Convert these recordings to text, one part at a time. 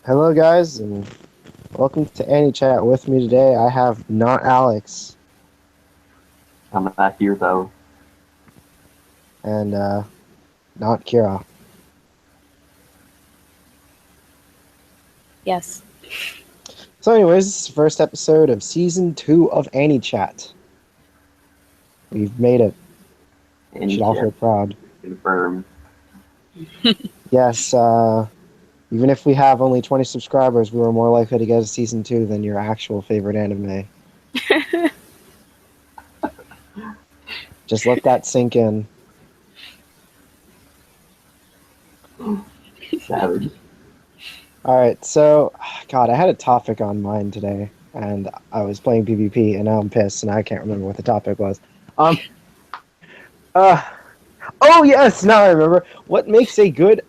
Hello, guys, and welcome to Anichat. With me today, I have not Alex I'm not here though. and not Kira. Yes. So, anyways, this is the first episode of season 2 of Anichat. We've made it. We Any should all chat feel proud. confirmed. Yes, even if we have only 20 subscribers, we were more likely to get a season 2 than your actual favorite anime. Just let that sink in. Savage. Alright, so, God, I had a topic on mine today, and I was playing PvP, and now I'm pissed, and I can't remember what the topic was. Um, uh, Oh yes, now I remember. What makes a good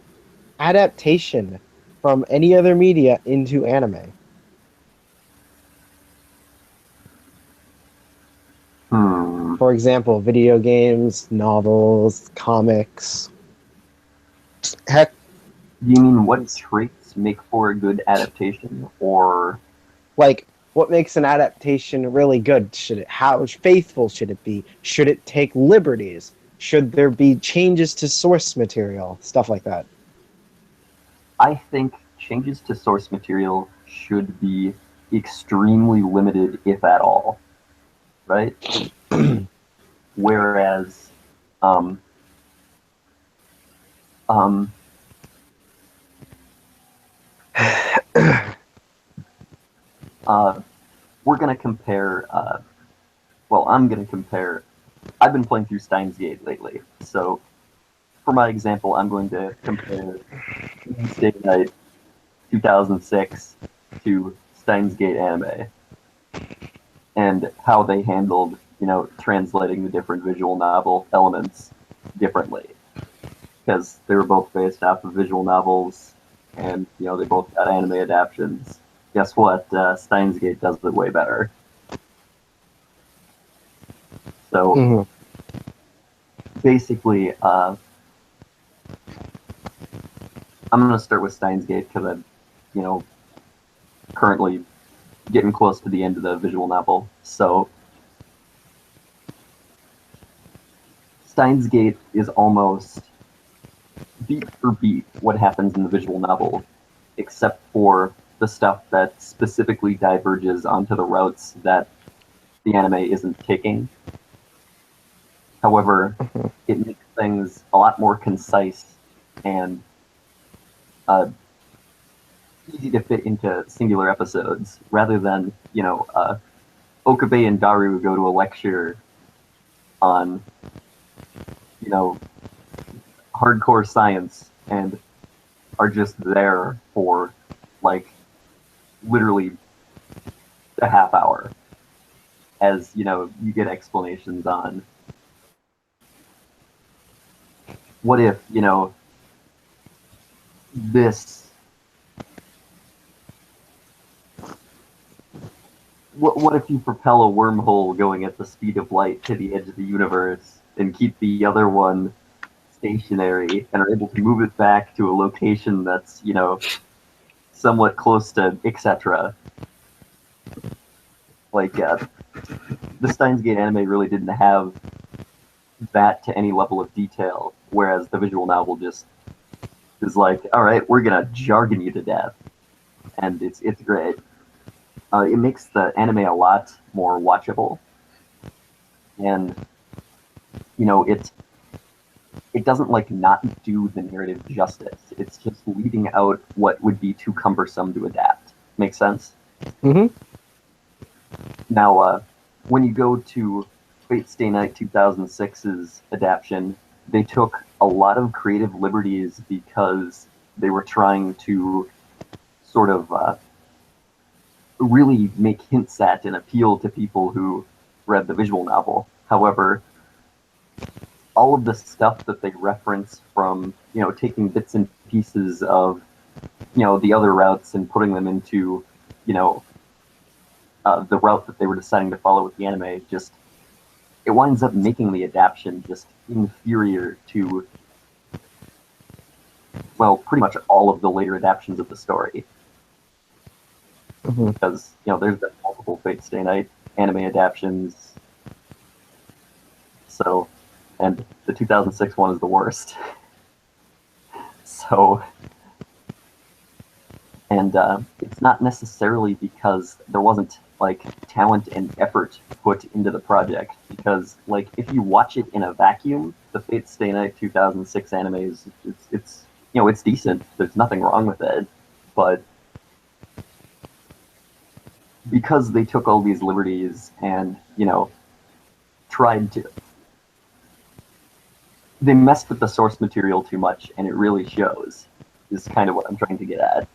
adaptation from any other media into anime? Hmm. For example, video games, novels, comics. Heck, Do you mean what traits make for a good adaptation, or like what makes an adaptation really good? Should it how faithful should it be? Should it take liberties? Should there be changes to source material? Stuff like that. I think changes to source material should be extremely limited, if at all, right? Whereas, um, um, uh, we're gonna compare. Well, I'm gonna compare. I've been playing through Steins Gate lately, so for my example, I'm going to compare Wednesday Night 2006 to Steins Gate anime and how they handled, translating the different visual novel elements differently. Because they were both based off of visual novels and, they both got anime adaptations. Guess what? Steins Gate does it way better. So Mhm. basically, I'm going to start with Steins Gate because I'm, currently getting close to the end of the visual novel. So Steins Gate is almost beat for beat what happens in the visual novel, except for the stuff that specifically diverges onto the routes that the anime isn't taking. However, Mhm. it makes things a lot more concise and uh, easy to fit into singular episodes rather than, Okabe and Daru go to a lecture on, you know, hardcore science and are just there for like literally a half hour as you get explanations on what if this what if you propel a wormhole going at the speed of light to the edge of the universe and keep the other one stationary and are able to move it back to a location that's somewhat close to etc. Like the Steins Gate anime really didn't have that to any level of detail, whereas the visual novel just is like, all right, we're gonna jargon you to death, and it's great. It makes the anime a lot more watchable, and it doesn't like not do the narrative justice. It's just leaving out what would be too cumbersome to adapt. Makes sense. Mhm. Now, when you go to Fate Stay Night 2006's adaptation, they took a lot of creative liberties because they were trying to sort of really make hints at and appeal to people who read the visual novel. However, all of the stuff that they reference from, taking bits and pieces of, the other routes and putting them into, you know, the route that they were deciding to follow with the anime, just it winds up making the adaptation just inferior to, well, pretty much all of the later adaptations of the story. Hmm. because there's been multiple Fate Stay Night anime adaptations. So, and the 2006 one is the worst. So, and it's not necessarily because there wasn't like talent and effort put into the project. Because like if you watch it in a vacuum, the Fate Stay Night 2006 anime is it's decent. There's nothing wrong with it, but because they took all these liberties and tried to they messed with the source material too much, and it really shows. Is kind of what I'm trying to get at.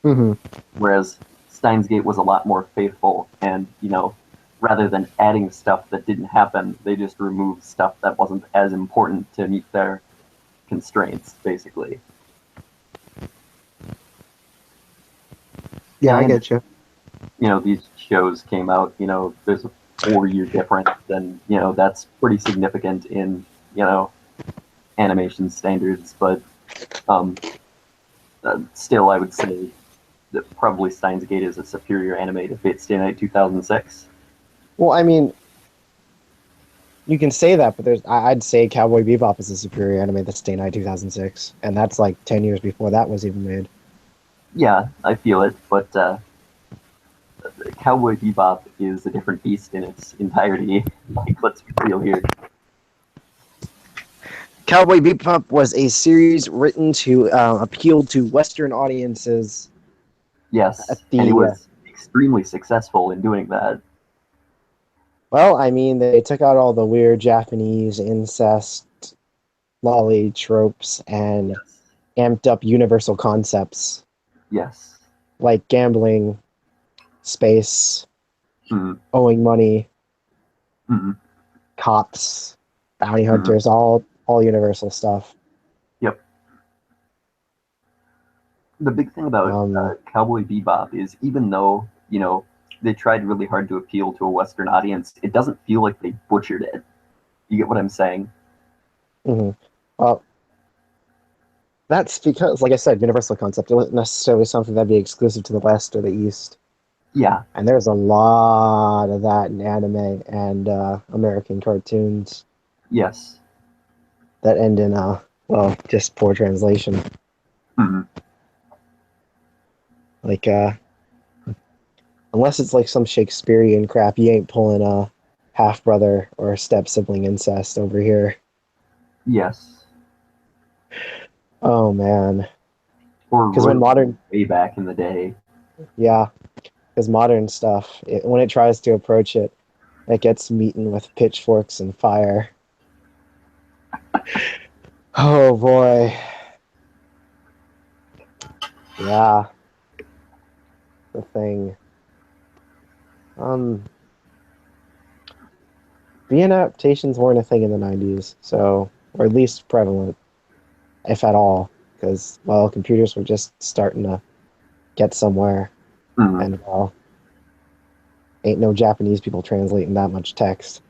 Hmm. Whereas Steins Gate was a lot more faithful, and rather than adding stuff that didn't happen, they just removed stuff that wasn't as important to meet their constraints, basically. Yeah, I And get you. these shows came out. There's a 4-year difference, and that's pretty significant in animation standards. But um, still, I would say that probably Steins Gate is a superior anime to Fate Stay Night 2006. Well, I mean, you can say that, but I'd say Cowboy Bebop is a superior anime that's Day Night 2006, and that's like 10 years before that was even made. Yeah, I feel it, but Cowboy Bebop is a different beast in its entirety. Like, let's be real here. Cowboy Bebop was a series written to appeal to Western audiences at Yes, and it the was extremely successful in doing that. well, I mean, they took out all the weird Japanese incest, lolly tropes and Yes, amped up universal concepts yes, like gambling, space, mm, owing money, mm, cops, bounty mm, hunters, all universal stuff. yep. The big thing about Um, Cowboy Bebop is even though they tried really hard to appeal to a Western audience, it doesn't feel like they butchered it. You get what I'm saying? mhm. Well, that's because, like I said, universal concept. It wasn't necessarily something that'd be exclusive to the West or the East. Yeah, And there's a lot of that in anime and American cartoons yes, that end in well, just poor translation. mm, Like unless it's like some Shakespearean crap, you ain't pulling a half brother or step sibling incest over here. yes. Oh man, Or because when royalties modern, way back in the day. yeah, because modern stuff, when it tries to approach it, it gets meeting with pitchforks and fire. Oh boy, yeah, the thing. Um, being adaptations weren't a thing in the '90s, so or at least prevalent, if at all, because well, computers were just starting to get somewhere, Mm, and well, ain't no Japanese people translating that much text.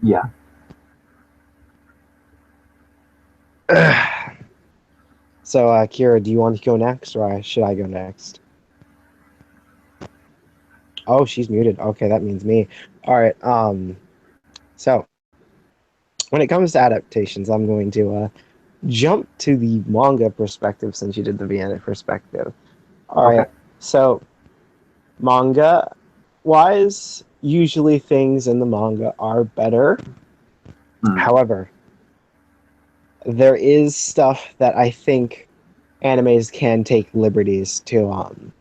yeah. So, Kira, do you want to go next, or should I go next? Oh, she's muted. Okay, that means me. All right. So when it comes to adaptations, I'm going to jump to the manga perspective since you did the Vienna perspective. All Okay. right. So manga wise, usually things in the manga are better. Mm, However, there is stuff that I think animes can take liberties to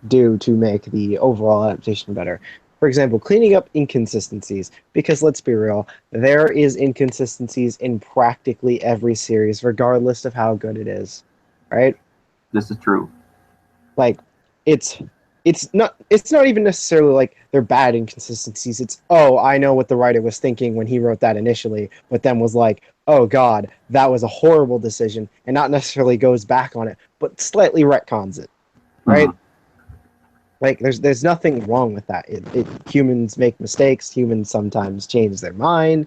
do to make the overall adaptation better. For example, cleaning up inconsistencies, because let's be real, there is inconsistencies in practically every series, regardless of how good it is. Right? this is true. Like it's it's not even necessarily like they're bad inconsistencies. It's oh, I know what the writer was thinking when he wrote that initially, but then was like, oh god, that was a horrible decision, and not necessarily goes back on it, but slightly retcons it. Mm, Right? Like there's nothing wrong with that. Humans make mistakes. Humans sometimes change their mind,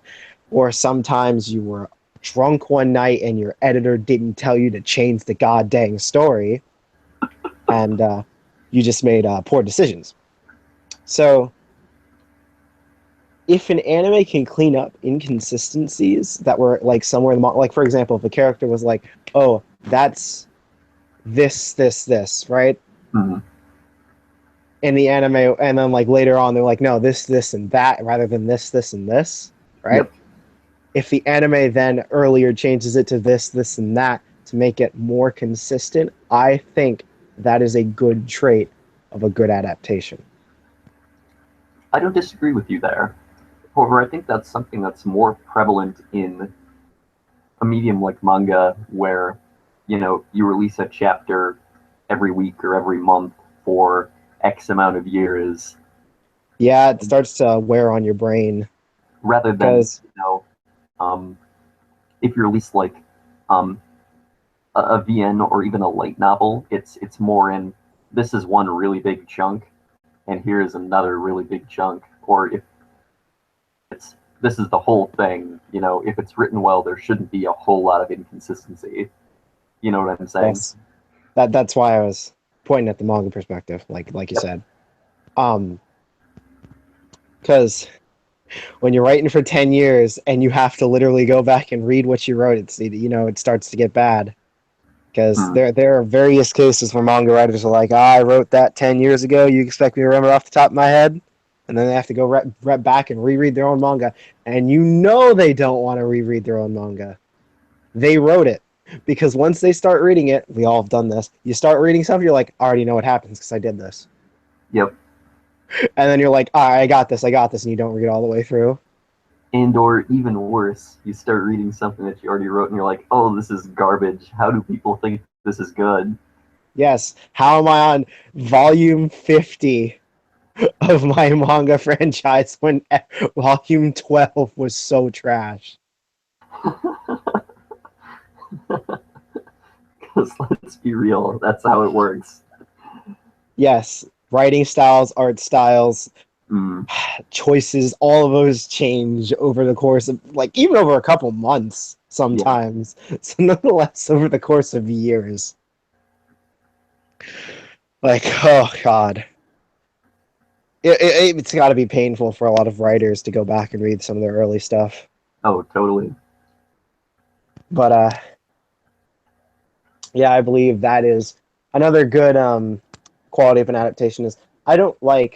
or sometimes you were drunk one night and your editor didn't tell you to change the goddamn story, and you just made poor decisions. So if an anime can clean up inconsistencies that were like somewhere in the like, for example, if a character was like, oh, that's this, right? Hmm. In the anime, and then like later on they're like, no, this and that rather than this and this, right? Yep. If the anime then earlier changes it to this and that to make it more consistent, I think that is a good trait of a good adaptation. I don't disagree with you there. However, I think that's something that's more prevalent in a medium like manga, where you release a chapter every week or every month for X amount of years, Yeah, it starts to wear on your brain rather than because um, if you release like um, a VN or even a light novel, it's more in, this is one really big chunk, and here's another really big chunk. Or if it's, this is the whole thing. If it's written well, there shouldn't be a whole lot of inconsistency. You know what I'm saying? yes, that's why I was pointing at the manga perspective, like you Yep. said. Um, because when you're writing for 10 years and you have to literally go back and read what you wrote, it starts to get bad. Because Hmm. there are various cases where manga writers are like, I wrote that 10 years ago. You expect me to remember off the top of my head? And then they have to go rep back and reread their own manga. And they don't want to reread their own manga. They wrote it. Because once they start reading it, we all have done this. You start reading stuff, you're like, I already know what happens because I did this. Yep. And then you're like, I got this, and you don't read all the way through. And or even worse, you start reading something that you already wrote, and you're like, "Oh, this is garbage. How do people think this is good?" Yes. How am I on volume 50 of my manga franchise when volume 12 was so trash? Because let's be real, that's how it works. Yes. Writing styles, art styles, Mm, choices, all of those change over the course of, like, even over a couple months yeah. sometimes. So, nonetheless, over the course of years. Like, oh, God. It's got to be painful for a lot of writers to go back and read some of their early stuff. Oh, totally. But, yeah, I believe that is another good quality of an adaptation is I don't want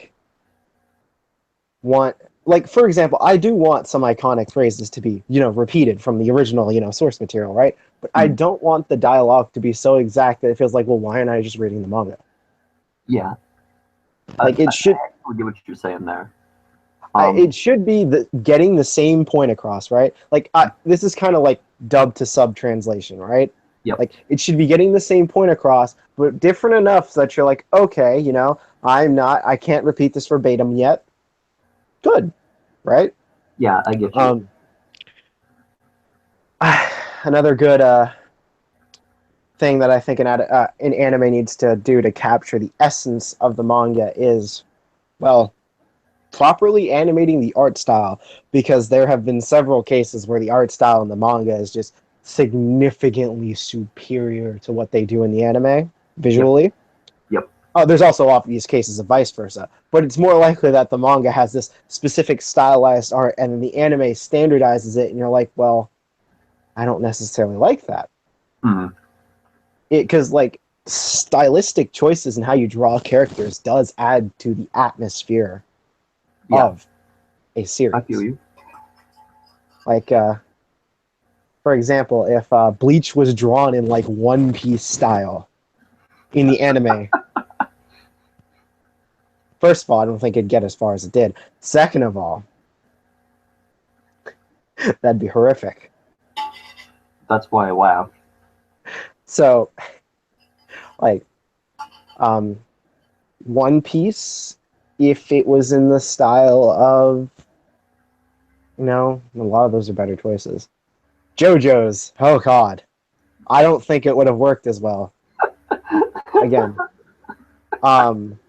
for example, I do want some iconic phrases to be, repeated from the original, source material, right? But I Mm, don't want the dialogue to be so exact that it feels like, well, why aren't I just reading the manga? yeah, Like I actually get what you're saying there. it should be getting the same point across, right? Like this is kind of like dub to sub translation, right? Yep. Like it should be getting the same point across, but different enough so that you're like, okay, I can't repeat this verbatim yet. Good, right? Yeah, I get you. Um, another good thing that I think an anime needs to do to capture the essence of the manga is, well, properly animating the art style, because there have been several cases where the art style in the manga is just significantly superior to what they do in the anime Yep. visually. Yep. There's also obvious cases of vice versa, but it's more likely that the manga has this specific stylized art and then the anime standardizes it, and you're like, well, I don't necessarily like that. Mm, Because like stylistic choices and how you draw characters does add to the atmosphere yeah, of a I feel series. you. Like, for example, if Bleach was drawn in like One Piece style in the anime, first of all, I don't think it'd get as far as it did. Second of all, that'd be horrific. That's why I laugh. So, like, um, One Piece, if it was in the style of, a lot of those are better choices. JoJo's, oh god, I don't think it would have worked as well. Again, um,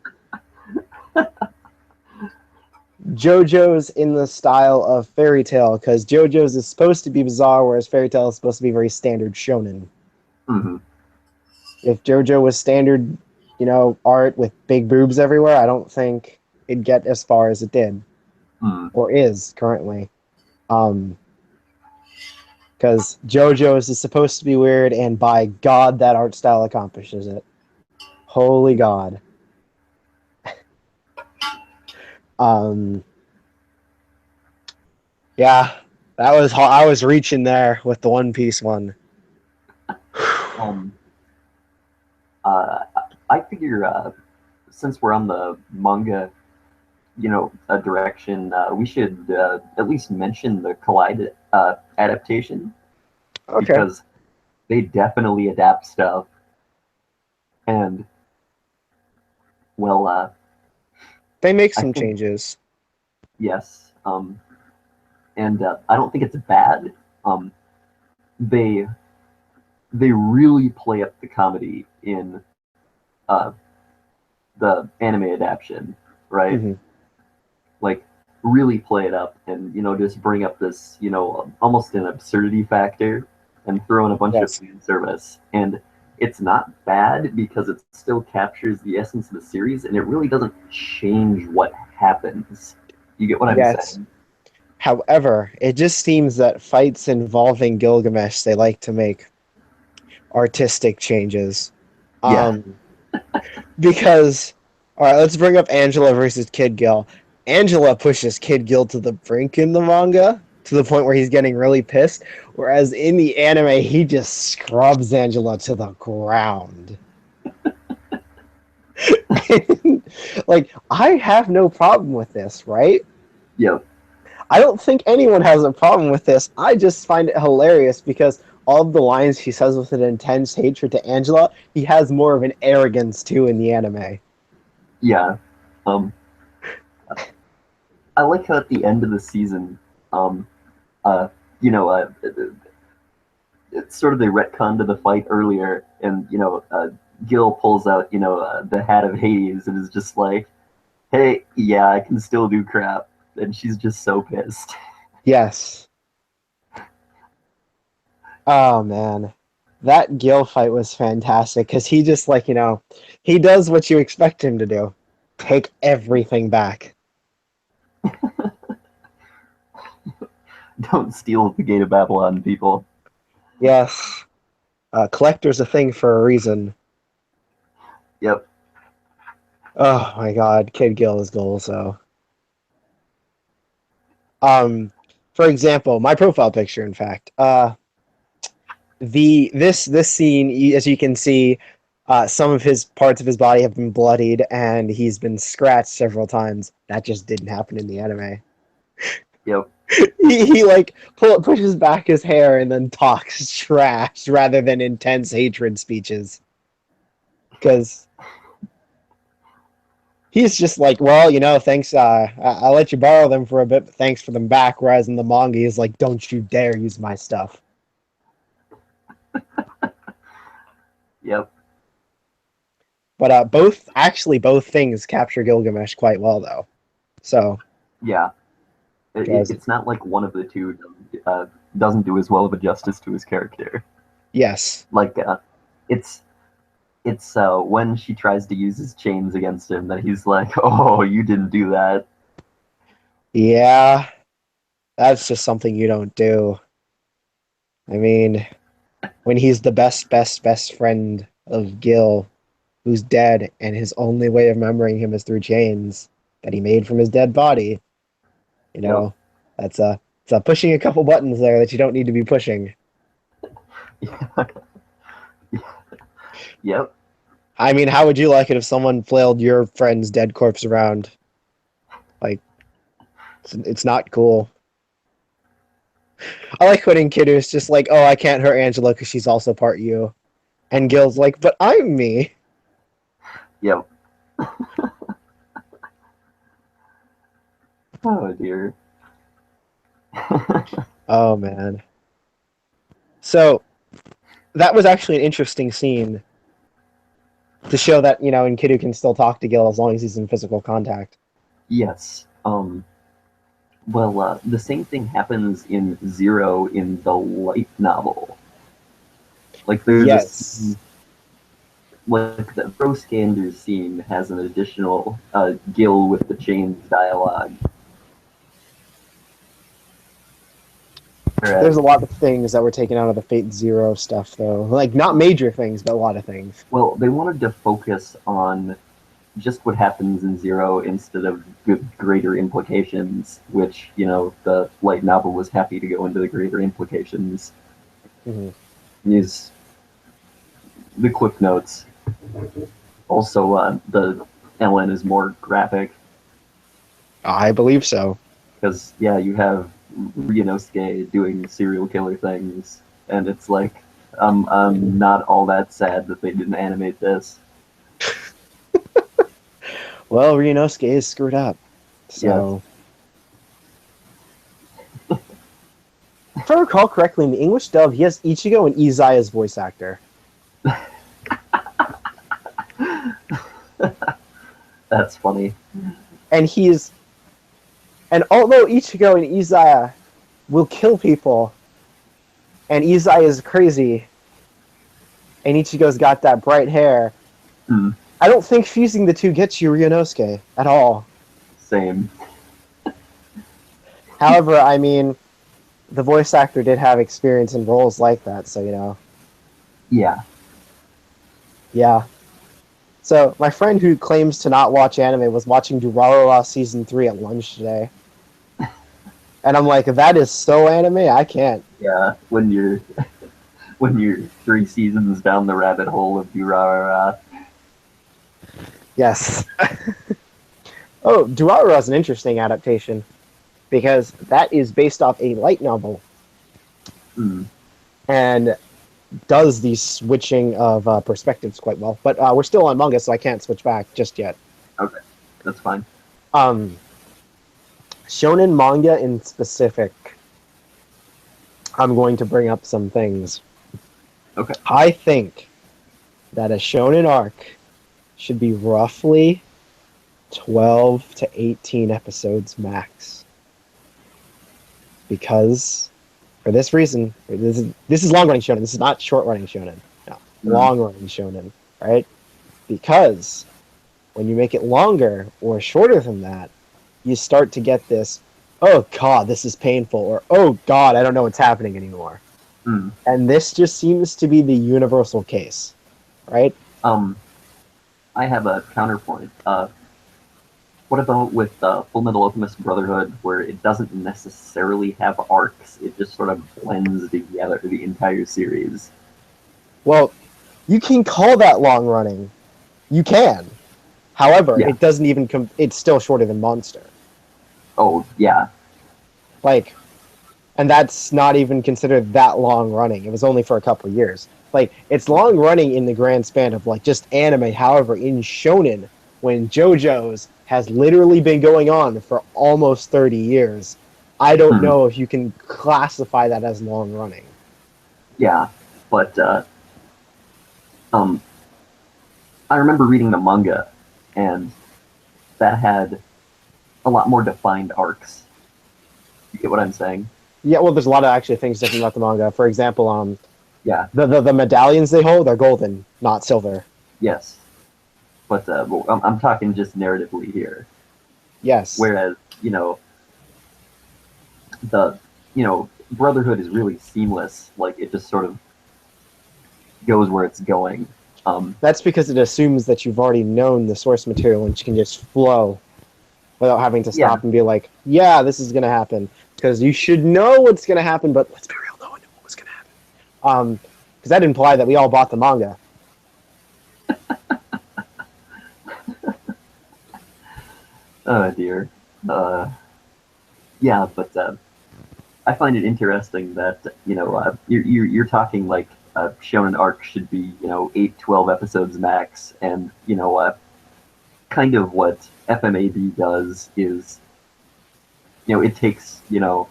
JoJo's in the style of Fairy Tail, because JoJo's is supposed to be bizarre, whereas Fairy Tail is supposed to be very standard shonen. Hmm. If JoJo was standard art with big boobs everywhere, I don't think it'd get as far as it did Hmm. or is currently. Um, because JoJo's is supposed to be weird, and by God, that art style accomplishes it. Holy God. Um, yeah, I was reaching there with the One Piece one. Um, uh, I figure since we're on the manga, direction, we should at least mention the Collide adaptation Okay, because they definitely adapt stuff. And well, they make I some think changes. yes, and I don't think it's bad. Um, they they really play up the comedy in uh, the anime adaptation, right? Hmm. Like really play it up and just bring up this almost an absurdity factor and throw in a bunch of Yes, fan service. And it's not bad because it still captures the essence of the series and it really doesn't change what happens. You get what I'm yes. saying? However, it just seems that fights involving Gilgamesh, they like to make artistic changes. Yeah. Um, because, all right, let's bring up Angela versus Kid Gil. Angela pushes Kid Gil to the brink in the manga to the point where he's getting really pissed, whereas in the anime, he just scrubs Angela to the ground. Like, I have no problem with this, right? Yep. I don't think anyone has a problem with this. I just find it hilarious because all of the lines he says with an intense hatred to Angela, he has more of an arrogance too in the anime. Yeah. Um, I like how at the end of the season, um, uh, you know, it's sort of the retcon to the fight earlier, and Gil pulls out the hat of Hades and is just like, "Hey, yeah, I can still do crap," and she's just so pissed. Yes. Oh man. That Gil fight was fantastic because he just he does what you expect him to do. Take everything back. Don't steal the Gate of Babylon, people. Yes. Collector's a thing for a reason. Yep. Oh my god, Kid Gil is gold, so um for example, my profile picture in fact. This scene, as you can see, some of his parts of his body have been bloodied and he's been scratched several times. That just didn't happen in the anime. Yep. He like pushes back his hair and then talks trash rather than intense hatred speeches. Because he's just like, well, thanks. I'll let you borrow them for a bit, but thanks for them back. Whereas in the manga, he's like, don't you dare use my stuff. Yep. But both things capture Gilgamesh quite well, though. So, Yeah. because It's not like one of the two doesn't do as well of a justice to his character. yes, Like, it's when she tries to use his chains against him that he's like, "Oh, you didn't do that." yeah, that's just something you don't do. I mean, when he's the best friend of Gil, who's dead, and his only way of remembering him is through chains that he made from his dead body. You Yep. know, that's it's pushing a couple buttons there that you don't need to be pushing. Yep. I mean, how would you like it if someone flailed your friend's dead corpse around? Like, it's not cool. I like when Enkidu's just like, oh, I can't hurt Angela because she's also part you. And Gil's like, but I'm me. Yep. Oh dear. Oh, man. So, that was actually an interesting scene to show that, Enkidu can still talk to Gil as long as he's in physical contact. Yes. Well, the same thing happens in Zero in the light novel. Like, there's a Yes. scene like the Broskander scene has an additional Gil with the chains dialogue. There's Whereas, a lot of things that were taken out of the Fate Zero stuff, though. Like, not major things, but a lot of things. well, they wanted to focus on just what happens in Zero instead of greater implications, which, the light novel was happy to go into the greater implications. Mm-hmm. Use the quick notes. Also, the LN is more graphic. I believe so. Because, yeah, you have Ryunosuke doing serial killer things, and it's like, I'm not all that sad that they didn't animate this. Well, Ryunosuke is screwed up. So. Yes. If I recall correctly, in the English dub, he has Ichigo and Izai as voice actor. That's funny. And although Ichigo and Izai will kill people, and Izai is crazy, and Ichigo's got that bright hair, I don't think fusing the two gets you Ryunosuke at all. Same. However, I mean, the voice actor did have experience in roles like that, so. Yeah. Yeah. So, my friend who claims to not watch anime was watching Durarara Season 3 at lunch today. And I'm like, that is so anime, I can't. Yeah, when you're 3 seasons down the rabbit hole of Durarara. Yes. Oh, Durarara is an interesting adaptation, because that is based off a light novel. And does the switching of perspectives quite well. But we're still on manga, so I can't switch back just yet. Okay, that's fine. Shonen manga in specific, I'm going to bring up some things. Okay. I think that a shonen arc should be roughly 12 to 18 episodes max. Because, for this reason, this is long-running shonen. This is not short-running shonen. No, long-running shonen, right? Because when you make it longer or shorter than that, you start to get this, oh god, this is painful, or oh god, I don't know what's happening anymore. And this just seems to be the universal case, right? I have a counterpoint. What about with Full Metal Alchemist Brotherhood, where it doesn't necessarily have arcs, it just sort of blends together the entire series? Well, you can call that long-running. You can. However, it doesn't even it's still shorter than Monster. Oh, yeah. Like, and that's not even considered that long running. It was only for a couple of years. Like, it's long running in the grand span of, like, just anime. However, in shonen, when JoJo's has literally been going on for almost 30 years, I don't know if you can classify that as long running. Yeah, but I remember reading the manga, and that had a lot more defined arcs. You get what I'm saying? Yeah, well, there's a lot of actually things different about the manga. For example, yeah, the medallions they hold are golden, not silver. Yes, but well, I'm talking just narratively here. Yes. Whereas the Brotherhood is really seamless. Like, it just sort of goes where it's going. That's because it assumes that you've already known the source material and you can just flow without having to stop and be like, yeah, this is going to happen. Because you should know what's going to happen, but let's be real, no one knew what was going to happen. Because that implied that we all bought the manga. Oh, dear. Yeah, but I find it interesting that, you're talking like a shonen arc should be, 8, 12 episodes max, and, kind of what FMAB does is, it takes, it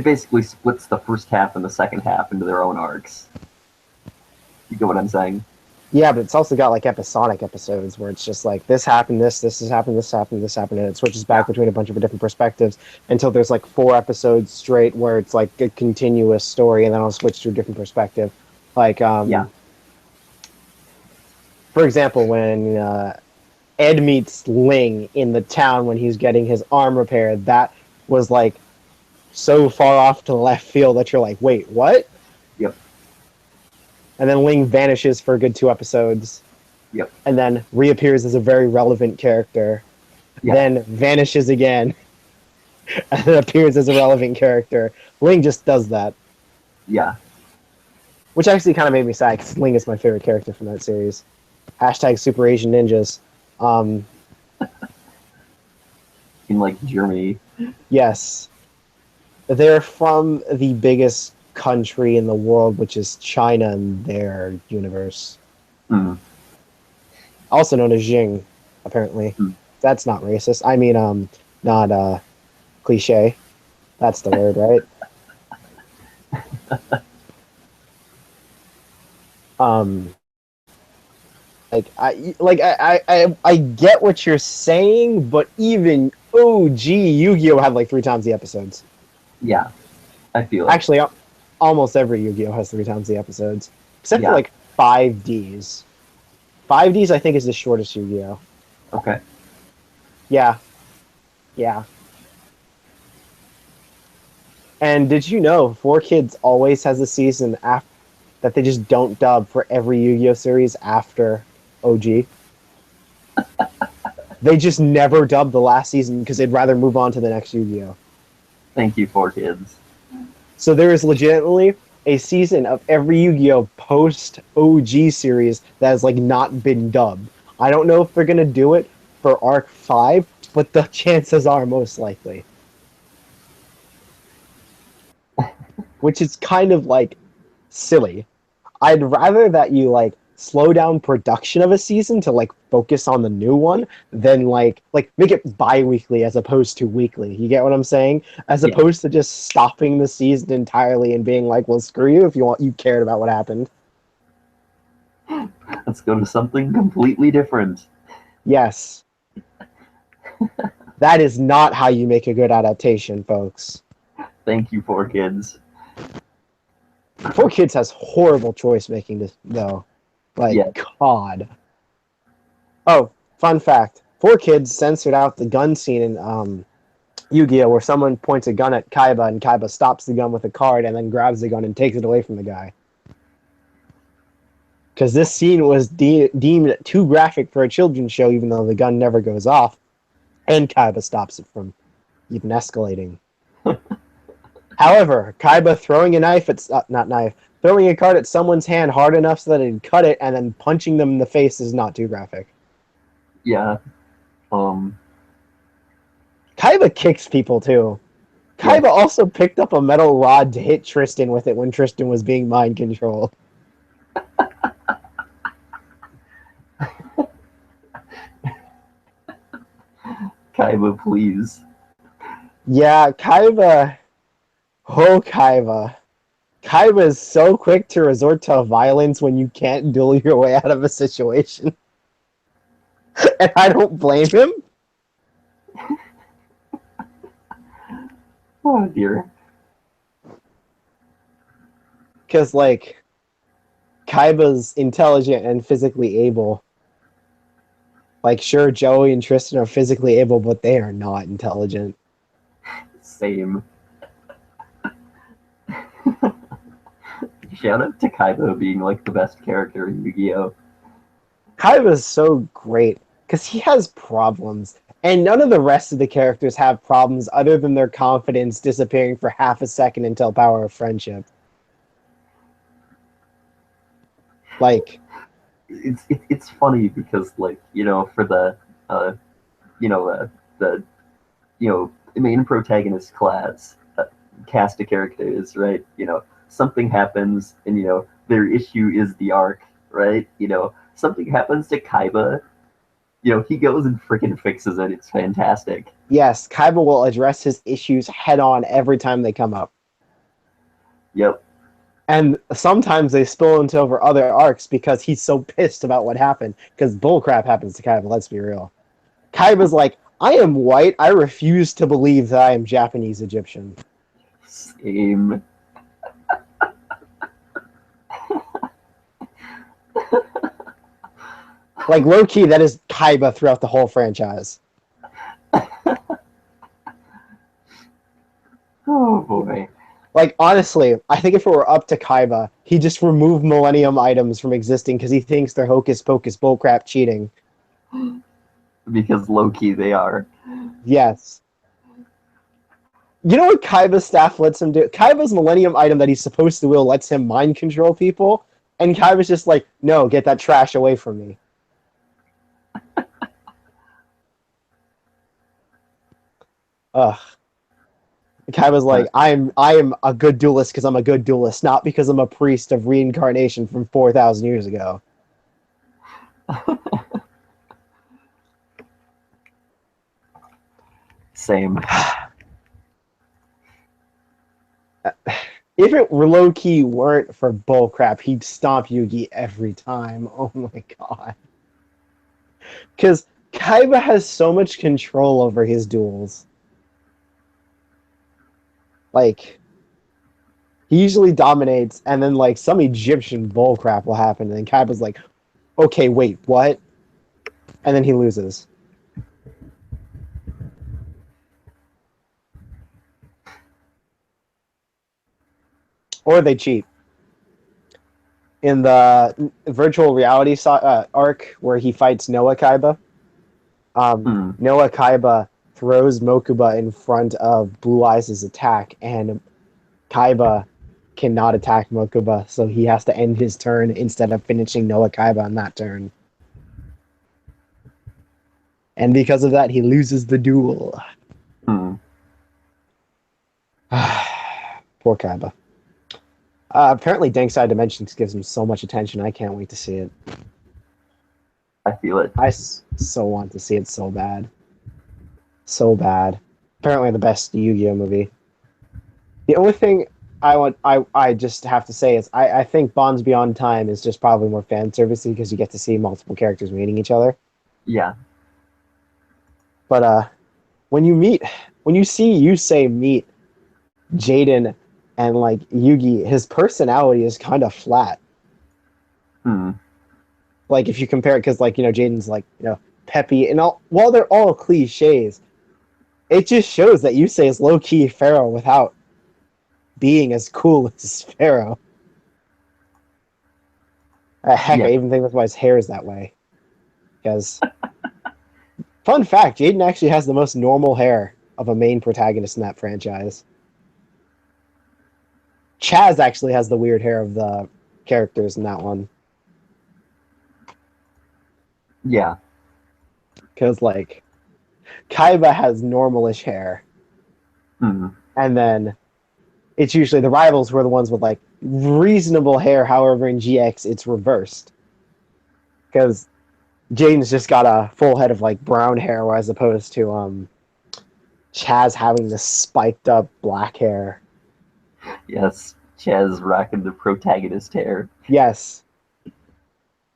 basically splits the first half and the second half into their own arcs. You get what I'm saying? Yeah, but it's also got like episodic episodes where it's just like this happened, this has happened, this happened, this happened, and it switches back between a bunch of different perspectives until there's like 4 episodes straight where it's like a continuous story, and then I'll switch to a different perspective. Like, For example, when Ed meets Ling in the town when he's getting his arm repaired, that was like so far off to the left field that you're like, wait, what? Yep. And then Ling vanishes for a good 2 episodes, Yep. and then reappears as a very relevant character, Yeah. then vanishes again, and then appears as a relevant character. Ling just does that. Yeah. Which actually kind of made me sad, because Ling is my favorite character from that series. Hashtag Super Asian Ninjas. In like Germany. Yes. They're from the biggest country in the world, which is China in their universe. Mm. Also known as Jing, apparently. Mm. That's not racist. I mean, not cliche. That's the word, right? I get what you're saying, but even OG Yu-Gi-Oh had like 3 times the episodes. Yeah. I feel it. Actually, almost every Yu-Gi-Oh has 3 times the episodes, except for Yeah. like 5Ds. 5Ds, I think, is the shortest Yu-Gi-Oh. Okay. Yeah, yeah. And did you know 4Kids always has a season that they just don't dub for every Yu-Gi-Oh series after OG? They just never dub the last season because they'd rather move on to the next Yu-Gi-Oh. Thank you, 4Kids. So there is legitimately a season of every Yu-Gi-Oh post OG series that has like not been dubbed. I don't know if they're gonna do it for Arc 5, but the chances are most likely. Which is kind of like silly. I'd rather that you like slow down production of a season to like focus on the new one than like make it bi-weekly as opposed to weekly. You get what I'm saying? As Yeah. opposed to just stopping the season entirely and being like, well, screw you if you cared about what happened. Let's go to something completely different. Yes. That is not how you make a good adaptation, folks. Thank you, 4Kids. 4Kids has horrible choice making though. Like, Yeah. God. Oh, fun fact. 4Kids censored out the gun scene in Yu-Gi-Oh! Where someone points a gun at Kaiba and Kaiba stops the gun with a card and then grabs the gun and takes it away from the guy. Because this scene was deemed too graphic for a children's show, even though the gun never goes off, and Kaiba stops it from even escalating. However, Kaiba throwing a knife at throwing a card at someone's hand hard enough so that it'd cut it and then punching them in the face is not too graphic. Yeah. Kaiba kicks people too. Yeah. Kaiba also picked up a metal rod to hit Tristan with it when Tristan was being mind controlled. Kaiba, please. Yeah, Kaiba. Oh, Kaiba. Kaiba is so quick to resort to violence when you can't duel your way out of a situation. And I don't blame him. Oh dear. Because, like, Kaiba's intelligent and physically able. Like, sure, Joey and Tristan are physically able, but they are not intelligent. Same. Shout out to Kaiba being like the best character in Yu-Gi-Oh! Kaiba is so great because he has problems, and none of the rest of the characters have problems other than their confidence disappearing for half a second until Power of Friendship. Like, It's funny because like for the you know the main protagonist cast of characters, right? Something happens and their issue is the arc, right? Something happens to Kaiba, he goes and freaking fixes it. It's fantastic. yes, Kaiba will address his issues head on every time they come up. Yep. And sometimes they spill into over other arcs because he's so pissed about what happened. Because bullcrap happens to Kaiba, let's be real. Kaiba's like, I am white. I refuse to believe that I am Japanese Egyptian. Same. Like, low-key, that is Kaiba throughout the whole franchise. Oh boy. Like, honestly, I think if it were up to Kaiba, he just removed Millennium items from existing because he thinks they're hocus-pocus bullcrap cheating. Because low key they are. Yes. You know what Kaiba's staff lets him do? Kaiba's Millennium item that he's supposed to will lets him mind control people, and Kaiba's just like, no, get that trash away from me. Ugh. Kaiba's like, I am a good duelist because I'm a good duelist, not because I'm a priest of reincarnation from 4,000 years ago. Same. If it were low key weren't for bullcrap, he'd stomp Yugi every time. Oh my god. Because Kaiba has so much control over his duels. Like, he usually dominates, and then like some Egyptian bullcrap will happen, and then Kaiba's like, okay, wait, what? And then he loses. Or they cheat. In the virtual reality arc where he fights Noah Kaiba, Noah Kaiba throws Mokuba in front of Blue Eyes' attack, and Kaiba cannot attack Mokuba, so he has to end his turn instead of finishing Noah Kaiba on that turn. And because of that, he loses the duel. Poor Kaiba. Apparently, Dankside Dimensions gives him so much attention. I can't wait to see it. I feel it. I so want to see it so bad. So bad. Apparently, the best Yu-Gi-Oh movie. The only thing I just have to say is I think Bonds Beyond Time is just probably more fan servicey because you get to see multiple characters meeting each other. Yeah. But when you see Yusei meet Jaden and like Yugi, his personality is kind of flat. Like if you compare it, because like Jaden's like peppy and all. While they're all cliches, it just shows that Yusei is low key Pharaoh without being as cool as Pharaoh. Heck, Yeah. I even think that's why his hair is that way. Because, fun fact, Jaden actually has the most normal hair of a main protagonist in that franchise. Chaz actually has the weird hair of the characters in that one. Yeah. Because, like, Kaiba has normalish hair. And then it's usually the rivals who are the ones with, like, reasonable hair. However, in GX, it's reversed. Because Jaden's just got a full head of, like, brown hair, as opposed to Chaz having this spiked up black hair. Yes. Chaz rocking the protagonist hair. Yes.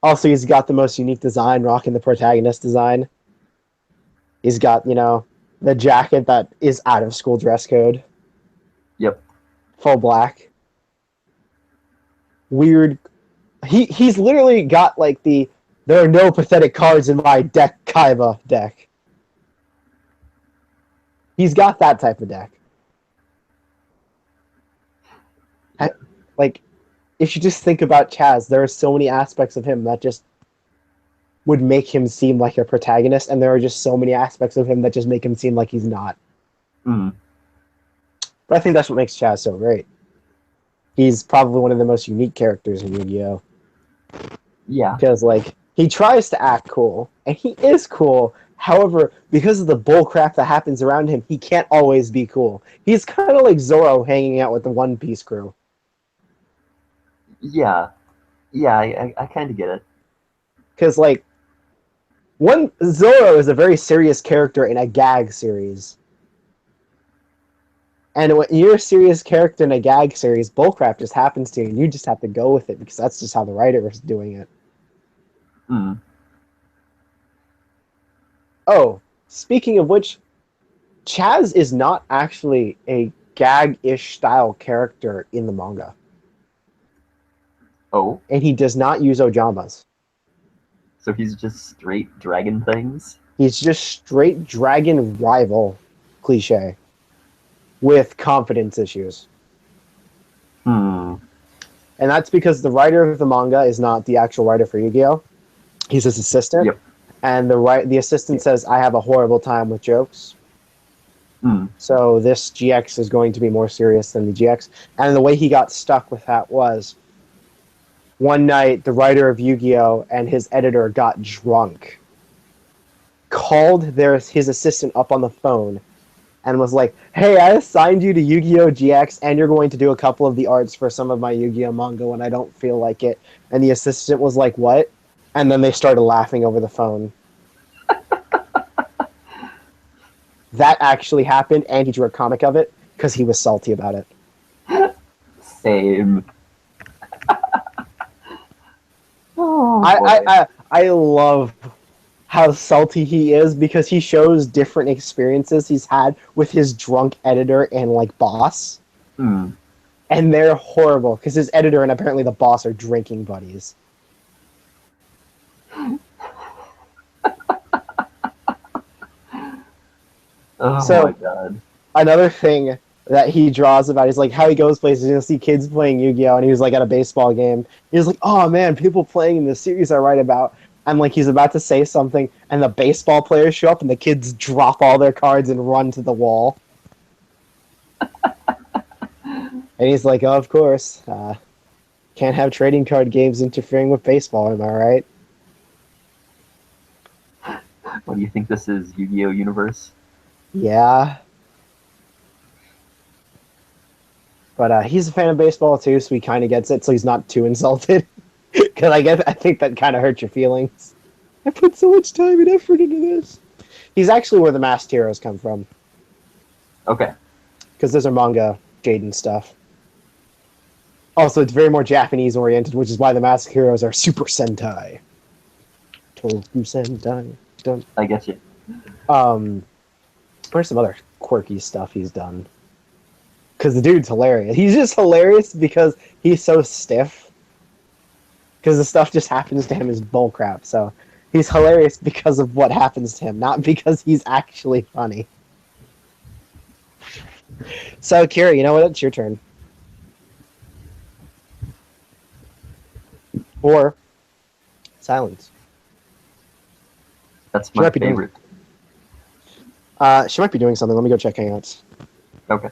Also, he's got the most unique design, rocking the protagonist design. He's got, the jacket that is out of school dress code. Yep. Full black. Weird. He's literally got, like, there are no pathetic cards in my deck Kaiba deck. He's got that type of deck. Yeah. Like, if you just think about Chaz, there are so many aspects of him that just would make him seem like a protagonist, and there are just so many aspects of him that just make him seem like he's not. But I think that's what makes Chaz so great. He's probably one of the most unique characters in Yu-Gi-Oh! Yeah. Because, like, he tries to act cool, and he is cool. However, because of the bullcrap that happens around him, he can't always be cool. He's kind of like Zoro hanging out with the One Piece crew. Yeah. Yeah, I kind of get it. Because, like, Zoro is a very serious character in a gag series. And when you're a serious character in a gag series, bullcrap just happens to you, and you just have to go with it because that's just how the writer is doing it. Oh, speaking of which, Chaz is not actually a gag-ish style character in the manga. Oh. And he does not use Ojamas. So he's just straight dragon things? He's just straight dragon rival cliche with confidence issues. Hmm. And that's because the writer of the manga is not the actual writer for Yu-Gi-Oh! He's his assistant. Yep. And the assistant says, I have a horrible time with jokes. Hmm. So this GX is going to be more serious than the GX. And the way he got stuck with that was one night the writer of Yu-Gi-Oh! And his editor got drunk, called his assistant up on the phone, and was like, hey, I assigned you to Yu-Gi-Oh! GX, and you're going to do a couple of the arts for some of my Yu-Gi-Oh! Manga when I don't feel like it. And the assistant was like, what? And then they started laughing over the phone. That actually happened, and he drew a comic of it because he was salty about it. Same. Oh, I love how salty he is because he shows different experiences he's had with his drunk editor and like boss. Hmm. And they're horrible because his editor and apparently the boss are drinking buddies. Oh So, my god. another thing that he draws about is like how he goes places and you'll see kids playing Yu-Gi-Oh! And he was like at a baseball game. He was like, oh man, people playing in the series I write about. And like he's about to say something and the baseball players show up and the kids drop all their cards and run to the wall. And he's like, oh, of course. Can't have trading card games interfering with baseball, am I right? What do you think this is, Yu-Gi-Oh! Universe? Yeah. But he's a fan of baseball too, so he kind of gets it, so he's not too insulted. Because I think that kind of hurts your feelings. I put so much time and effort into this. He's actually where the Masked Heroes come from. Okay. Because those are manga Jaden stuff. Also, it's very more Japanese oriented, which is why the Masked Heroes are Super Sentai. Toku Sentai. Done. I get you. There's some other quirky stuff he's done. Because the dude's hilarious. He's just hilarious because he's so stiff. Because the stuff just happens to him is bullcrap. So he's hilarious because of what happens to him, not because he's actually funny. So, Kira, you know what? It's your turn. Or silence. That's She my might be doing- favorite. She might be doing something. Let me go check Hangouts. Okay.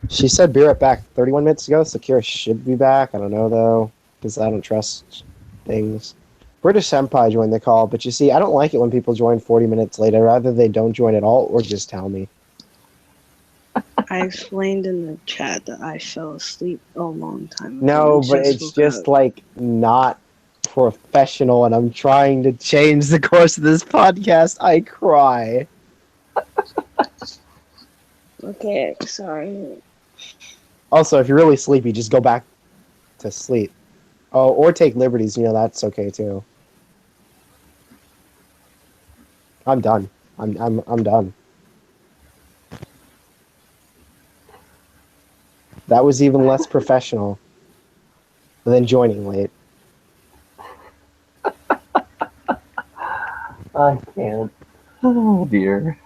She said be right back 31 minutes ago, so Kira should be back. I don't know, though, because I don't trust things. British Senpai joined the call, but you see, I don't like it when people join 40 minutes late. I'd rather they don't join at all or just tell me. I explained in the chat that I fell asleep a long time ago. No, and but just it's woke just up. like not professional, and I'm trying to change the course of this podcast. I cry. Okay, sorry. Also, if you're really sleepy, just go back to sleep. Oh, or take liberties. You know, that's okay too. I'm done. I'm done. That was even less professional than joining late. I can't. Oh dear.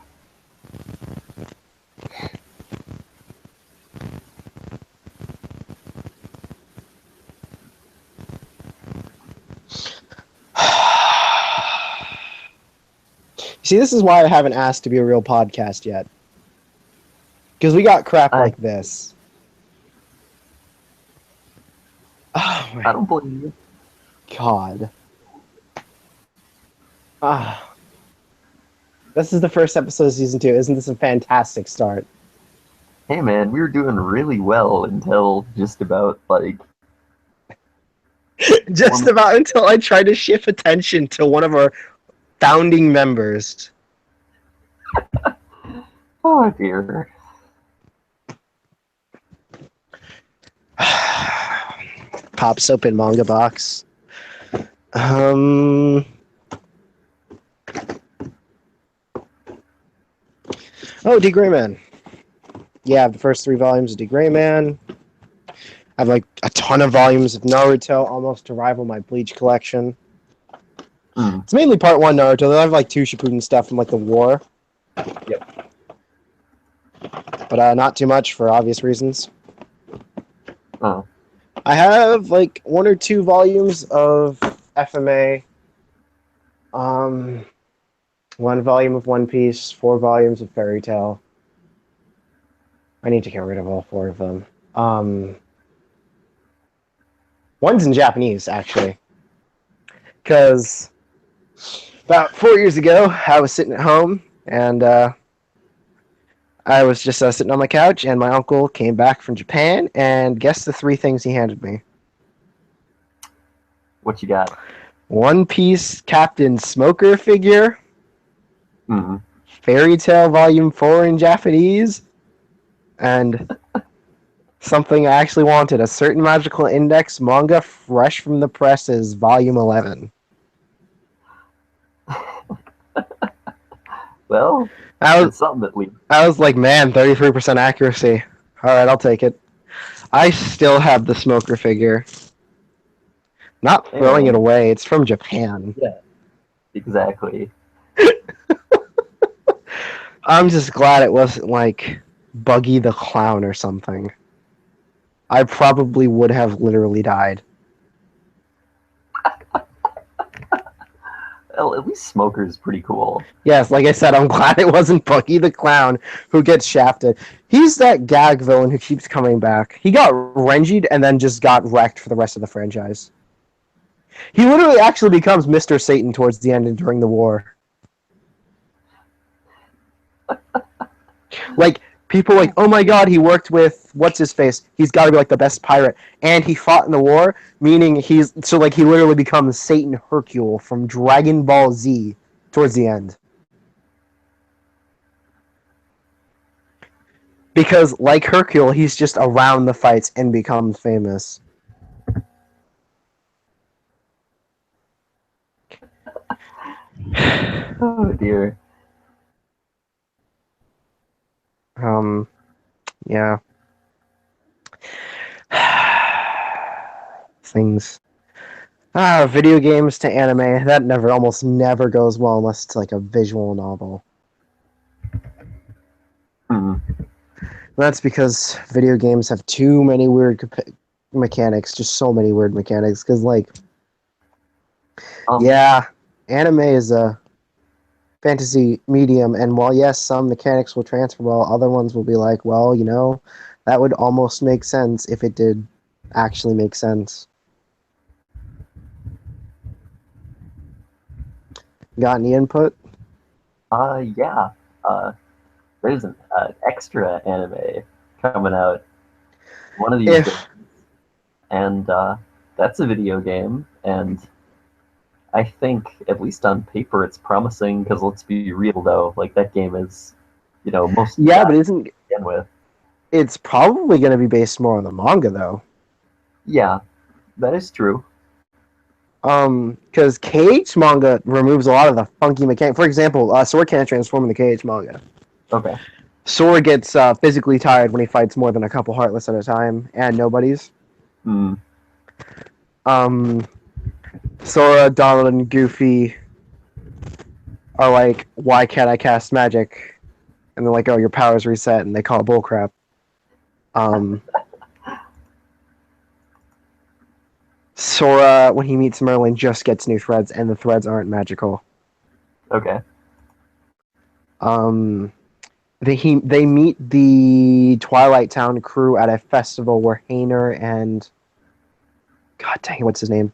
See, this is why I haven't asked to be a real podcast yet. Because we got crap like this. Oh my I don't blame you. god. Ah. This is the first episode of season 2. Isn't this a fantastic start? Hey man, we were doing really well until just about like Just about until I tried to shift attention to one of our founding members. oh dear. Pops open manga box. Oh, D. Gray Man. Yeah, I have the first 3 volumes of D. Gray Man. I have like a ton of volumes of Naruto, almost to rival my Bleach collection. Mm. It's mainly part 1 Naruto. They have like 2 Shippuden stuff from like the war. Yep. But not too much for obvious reasons. Oh. I have like 1 or 2 volumes of FMA. 1 volume of One Piece, 4 volumes of Fairy Tail. I need to get rid of all 4 of them. One's in Japanese, actually. Because about 4 years ago, I was sitting at home, and I was just sitting on my couch, and my uncle came back from Japan, and guess the 3 things he handed me. What you got? One Piece Captain Smoker figure, Mm-hmm. Fairy Tail Volume 4 in Japanese, and something I actually wanted, a Certain Magical Index manga fresh from the presses, Volume 11. Well, I it's something at least. was like, man, 33% accuracy. All right, I'll take it. I still have the Smoker figure. Not Hey, throwing it man. away. It's from Japan. Yeah, exactly. I'm just glad it wasn't like Buggy the Clown or something. I probably would have literally died. Well, at least Smoker's pretty cool. Yes, like I said, I'm glad it wasn't Buggy the Clown who gets shafted. He's that gag villain who keeps coming back. He got Renji'd and then just got wrecked for the rest of the franchise. He literally actually becomes Mr. Satan towards the end and during the war. Like, people like, oh my god, he worked with what's his face. He's got to be like the best pirate, and he fought in the war. Meaning he literally becomes Satan Hercule from Dragon Ball Z towards the end. Because like Hercule, he's just around the fights and becomes famous. Oh dear. Yeah. Things. Video games to anime, that almost never goes well unless it's like a visual novel. Hmm. That's because video games have too many weird mechanics, just so many weird mechanics. Because, like, yeah, anime is a fantasy medium, and while, yes, some mechanics will transfer well, other ones will be like, well, you know, that would almost make sense if it did actually make sense. Got any input? Yeah. There's an extra anime coming out one of these days, and that's a video game, and I think, at least on paper, it's promising, because let's be real, though, like, that game is, most... Yeah, but isn't... begin with. It's probably going to be based more on the manga, though. Yeah, that is true. Because KH manga removes a lot of the funky mechanics. For example, Sora can't transform in the KH manga. Okay. Sora gets physically tired when he fights more than a couple Heartless at a time, and nobodies. Hmm. Sora, Donald, and Goofy are like, why can't I cast magic? And they're like, oh, your power's reset, and they call it bullcrap. Sora, when he meets Merlin, just gets new threads, and the threads aren't magical. Okay. They meet the Twilight Town crew at a festival where Hayner and... God dang it, what's his name?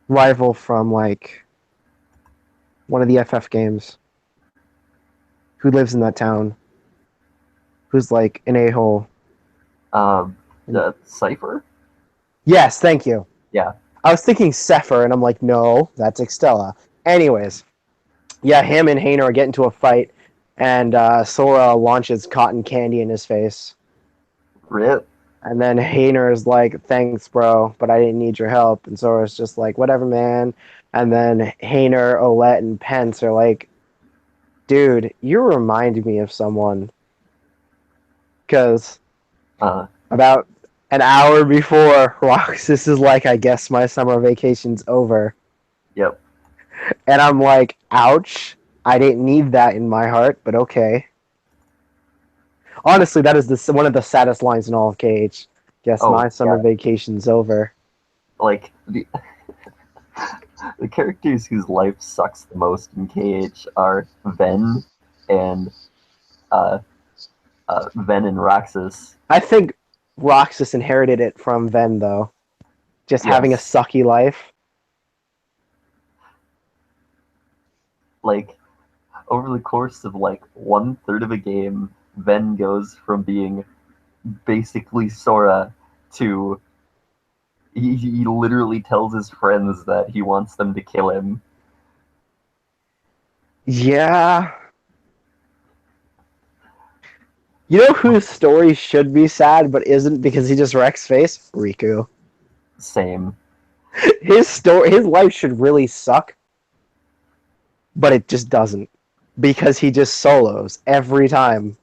Rival from, like, one of the FF games. Who lives in that town? Who's, like, an a-hole. The Cypher? Yes, thank you. Yeah. I was thinking Sepher, and I'm like, no, that's Extella. Anyways, yeah, him and Hayner are getting into a fight, and Sora launches cotton candy in his face. Rip. And then Hayner is like, thanks, bro, but I didn't need your help. And Sora's just like, whatever, man. And then Hayner, Olette, and Pence are like, Dude, you remind me of someone. Because about an hour before, Roxas is like, I guess my summer vacation's over. Yep. And I'm like, ouch. I didn't need that in my heart, but okay. Honestly, that is one of the saddest lines in all of KH. Guess Oh, my summer yeah. vacation's over. Like, the characters whose life sucks the most in KH are Ven and Ven and Roxas. I think Roxas inherited it from Ven, though. Just having a Yes. sucky life. Like, over the course of like 1/3 of a game, Ven goes from being basically Sora to he literally tells his friends that he wants them to kill him. Yeah. You know whose story should be sad but isn't because he just wrecks face? Riku. Same. His life should really suck, but it just doesn't because he just solos every time.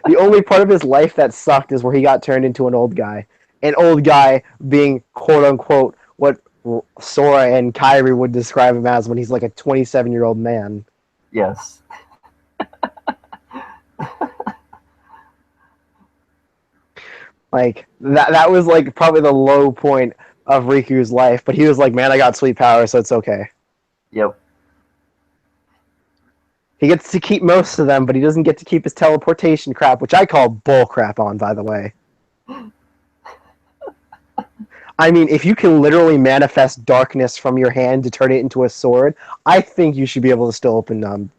The only part of his life that sucked is where he got turned into an old guy. An old guy being quote unquote what Sora and Kyrie would describe him as when he's like a 27-year-old man. Yes. Like that was like probably the low point of Riku's life, but he was like, man, I got sweet power, so it's okay. Yep. He gets to keep most of them, but he doesn't get to keep his teleportation crap, which I call bull crap on, by the way. I mean, if you can literally manifest darkness from your hand to turn it into a sword, I think you should be able to still open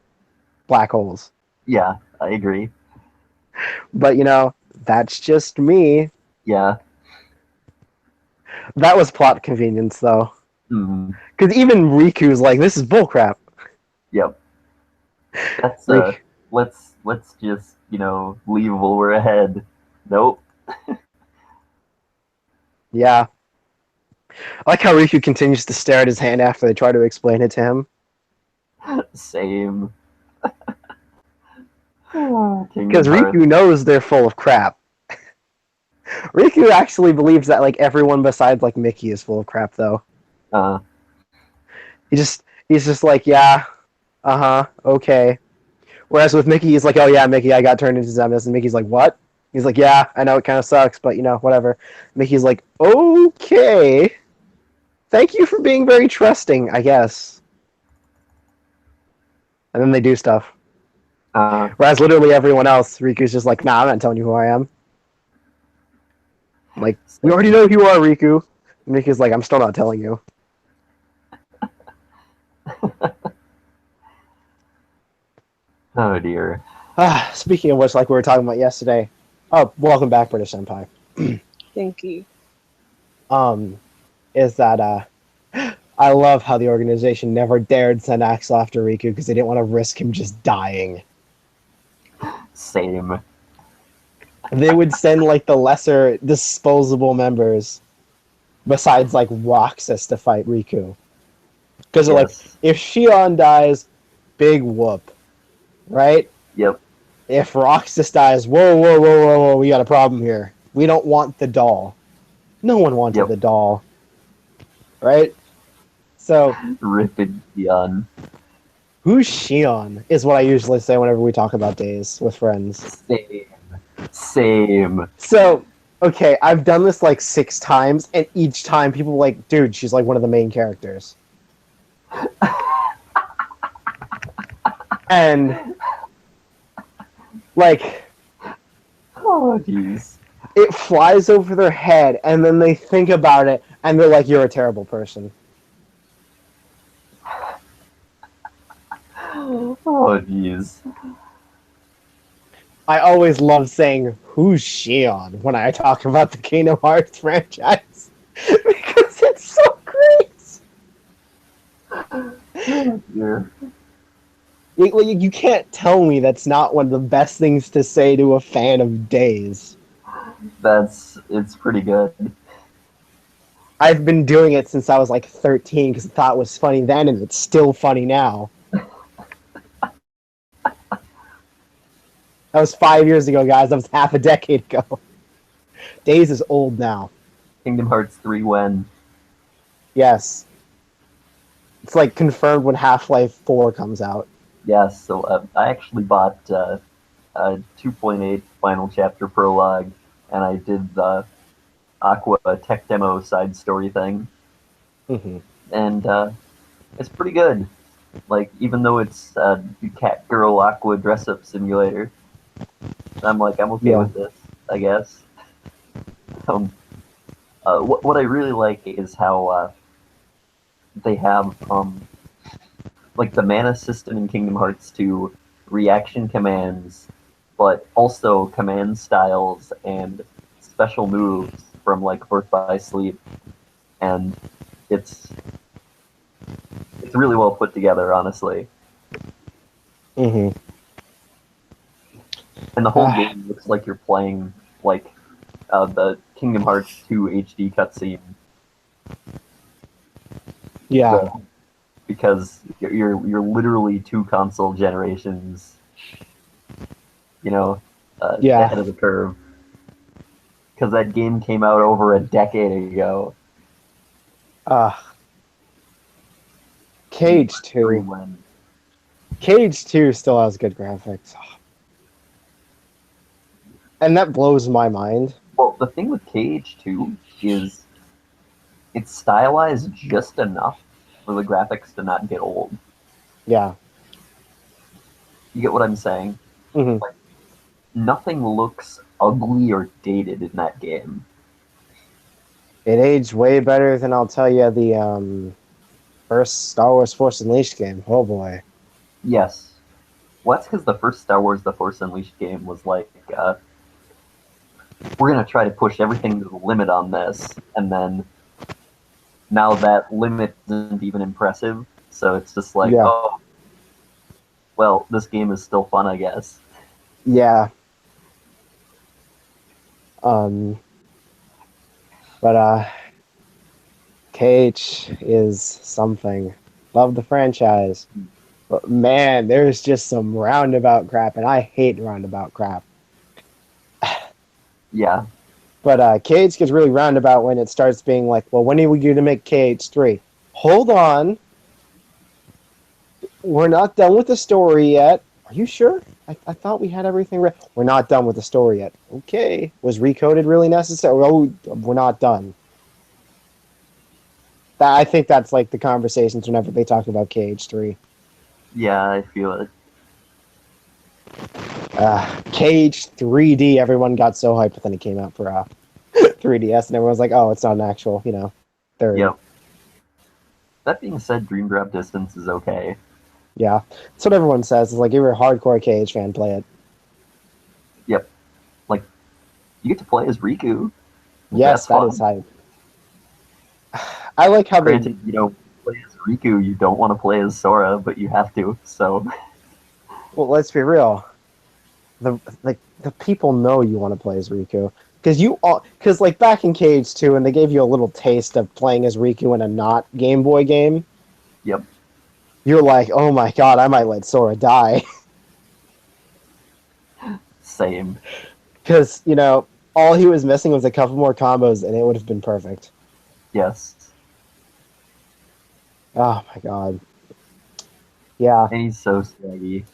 black holes. Yeah, I agree. But, you know, that's just me. Yeah. That was plot convenience, though. Mm. Because even Riku's like, this is bullcrap. Yep. That's Like, let's just, leave while we're ahead. Nope. yeah. I like how Riku continues to stare at his hand after they try to explain it to him. Same. Because Riku knows they're full of crap. Riku actually believes that like everyone besides like Mickey is full of crap, though. He's just like, yeah, okay. Whereas with Mickey, he's like, oh yeah, Mickey, I got turned into Zemus, and Mickey's like, what? He's like, yeah, I know it kind of sucks, but whatever. Mickey's like, okay, thank you for being very trusting, I guess. And then they do stuff. Whereas literally everyone else, Riku's just like, nah, I'm not telling you who I am. Like, we already know who you are, Riku. And Riku's like, I'm still not telling you. Oh dear. Speaking of which, like we were talking about yesterday. Oh, welcome back, British Empire. Thank you. Is that I love how the organization never dared send Axel after Riku because they didn't want to risk him just dying. Same. They would send like the lesser disposable members besides like Roxas to fight Riku. Because they're like, if Shion dies, big whoop. Right? Yep. If Roxas dies, whoa, we got a problem here. We don't want the doll. No one wanted the doll. Right? So Ripping Shion. Who's Shion is what I usually say whenever we talk about days with friends. Same. So, okay, I've done this like 6 times, and each time people are like, dude, she's like one of the main characters. And, like, oh, jeez. It flies over their head, and then they think about it, and they're like, you're a terrible person. Oh, jeez. I always love saying, who's Shion, when I talk about the Kingdom Hearts franchise. Because it's so great! Oh, dear. You can't tell me that's not one of the best things to say to a fan of Days. It's pretty good. I've been doing it since I was like 13 because I thought it was funny then, and it's still funny now. That was 5 years ago, guys. That was half a decade ago. Days is old now. Kingdom Hearts 3 when? Yes. It's like confirmed when Half-Life 4 comes out. Yes, so I actually bought a 2.8 final chapter prologue, and I did the Aqua tech demo side story thing, Mm-hmm. and it's pretty good. Like, even though it's cat girl Aqua dress up simulator, I'm okay Yeah. with this, I guess. Um, what I really like is how they have like the mana system in Kingdom Hearts 2, reaction commands, but also command styles and special moves from like Birth by Sleep, and it's it's really well put together, honestly. Mm-hmm. And the whole game looks like you're playing like the Kingdom Hearts 2 HD cutscene. Yeah. Because you're literally 2 console generations, Yeah. ahead of the curve. Because that game came out over a decade ago. Cage 2. Cage 2 still has good graphics. And that blows my mind. Well, the thing with Cage 2 is it's stylized just enough for the graphics to not get old. Yeah. You get what I'm saying? Mm-hmm. Like, nothing looks ugly or dated in that game. It aged way better than, I'll tell you, the first Star Wars Force Unleashed game. Oh boy. Yes. Well, that's because the first Star Wars The Force Unleashed game was like, we're going to try to push everything to the limit on this, and then now that limit isn't even impressive, so it's just like, Yeah. oh, well, this game is still fun, I guess. Yeah. But Cage is something. Love the franchise. But man, there's just some roundabout crap, and I hate roundabout crap. Yeah. But Cage gets really roundabout when it starts being like, well, when are we going to make Cage 3? Hold on. We're not done with the story yet. Are you sure? I thought we had everything ready. We're not done with the story yet. Okay. Was Recoded really necessary? Oh, we're not done. I think that's like the conversations whenever they talk about Cage 3. Yeah, I feel it. Cage 3D, everyone got so hyped, but then it came out for 3DS, and everyone was like, oh, it's not an actual, third. Yep. That being said, Dream Drop Distance is okay. Yeah. That's what everyone says. It's like, if you're a hardcore Cage fan, play it. Yep. Like, you get to play as Riku. Yes, that is hype. I like how Granted, you don't play as Riku, you don't want to play as Sora, but you have to, so... Well, let's be real. The people know you want to play as Riku. Because like back in Cage 2, and they gave you a little taste of playing as Riku in a not Game Boy game. Yep. You're like, oh my god, I might let Sora die. Same. Because, all he was missing was a couple more combos, and it would have been perfect. Yes. Oh my god. Yeah. And he's so swaggy.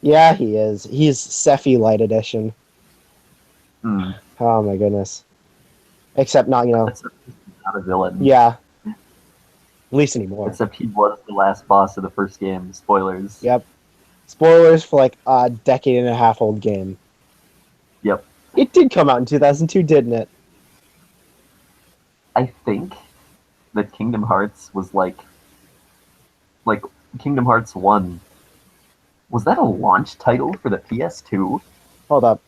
Yeah, he is. He's Sephi Light Edition. Mm. Oh my goodness. Except not, Except he's not a villain. Yeah. At least anymore. Except he was the last boss of the first game. Spoilers. Yep. Spoilers for like a decade and a half old game. Yep. It did come out in 2002, didn't it? I think that Kingdom Hearts was like Kingdom Hearts 1. Was that a launch title for the PS2? Hold up.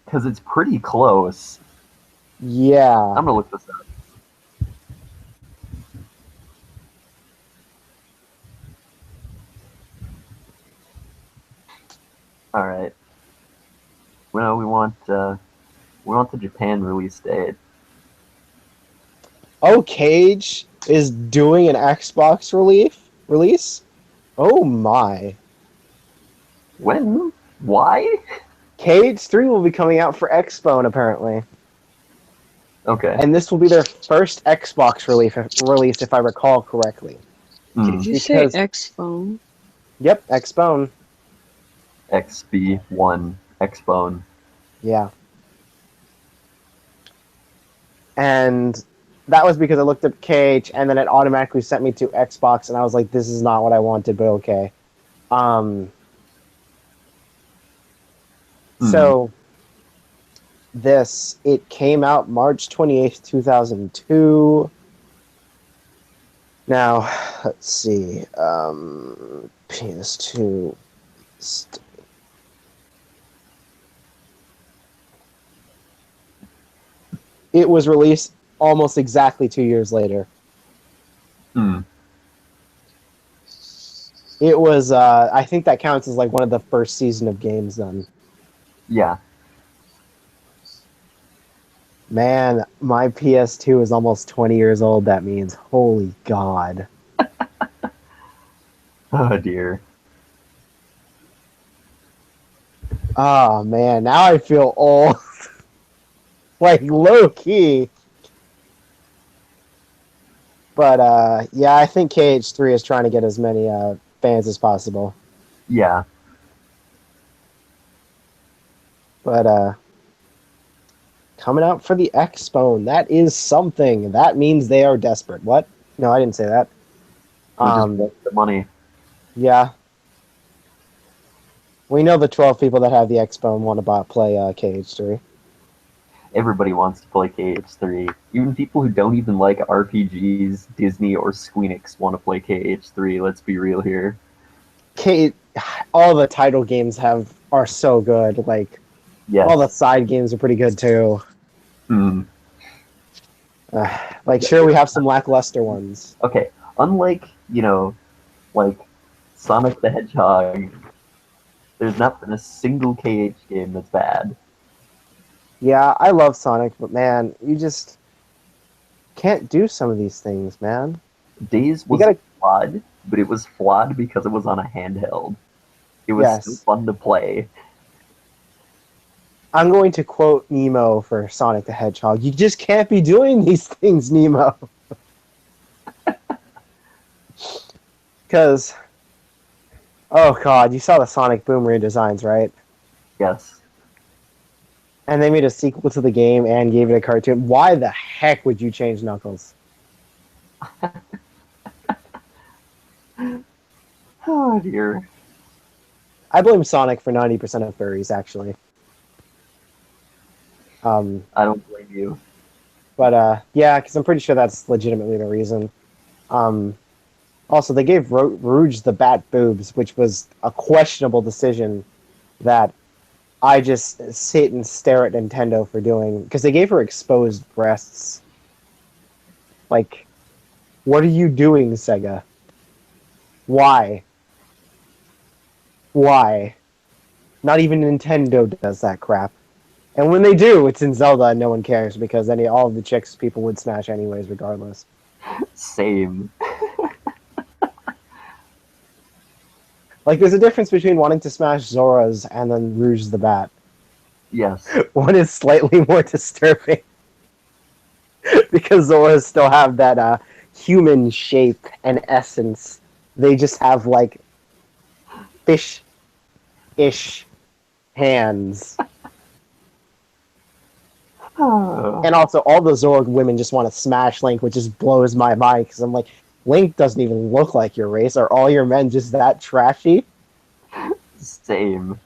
Because it's pretty close. Yeah. I'm gonna look this up. All right. Well, we want the Japan release date. Oh, Cage is doing an Xbox release? Oh my. When? Why? KH3 will be coming out for Xbone apparently, Okay. and this will be their first Xbox release, if I recall correctly. Did you say Because X phone? yep, Xbone. XB1 Xbone. Yeah. And that was because I looked up KH and then it automatically sent me to Xbox, and I was like, this is not what I wanted, but okay. So it came out March 28th, 2002. Now, let's see. PS2. It was released almost exactly 2 years later. It was, I think that counts as like one of the first season of games then. Yeah. Man, my PS2 is almost 20 years old, that means. Holy God. Oh dear. Oh man, now I feel old. Like low key. But yeah, I think KH3 is trying to get as many fans as possible. Yeah. But coming out for the Xbone, that is something. That means they are desperate. What? No, I didn't say that. They just want the money. Yeah. We know the 12 people that have the Xbone want to play KH3. Everybody wants to play KH3. Even people who don't even like RPGs, Disney or Squeenix want to play KH3. Let's be real here. All the title games are so good. Like, Yes. all the side games are pretty good too. Like, sure, we have some lackluster ones. Okay, unlike, like Sonic the Hedgehog, there's not been a single KH game that's bad. Yeah, I love Sonic, but man, you just can't do some of these things, man. Days was flawed, but it was flawed because it was on a handheld. It was still fun to play. I'm going to quote Nemo for Sonic the Hedgehog. You just can't be doing these things, Nemo. Because, oh god, you saw the Sonic Boom redesigns, right? Yes. And they made a sequel to the game and gave it a cartoon. Why the heck would you change Knuckles? Oh dear. I blame Sonic for 90% of furries, actually. I don't blame you. But yeah, because I'm pretty sure that's legitimately the reason. Also, they gave Rouge the bat boobs, which was a questionable decision that I just sit and stare at Nintendo for doing, because they gave her exposed breasts. Like, what are you doing, Sega? Why? Why? Not even Nintendo does that crap. And when they do, it's in Zelda and no one cares, because all of the chicks people would smash anyways, regardless. Same. Like, there's a difference between wanting to smash Zora's and then Rouge the Bat. Yes. One is slightly more disturbing. Because Zoras still have that human shape and essence. They just have, like, fish-ish hands. And also, all the Zorg women just want to smash Link, which just blows my mind, because I'm like, Link doesn't even look like your race. Are all your men just that trashy? Same.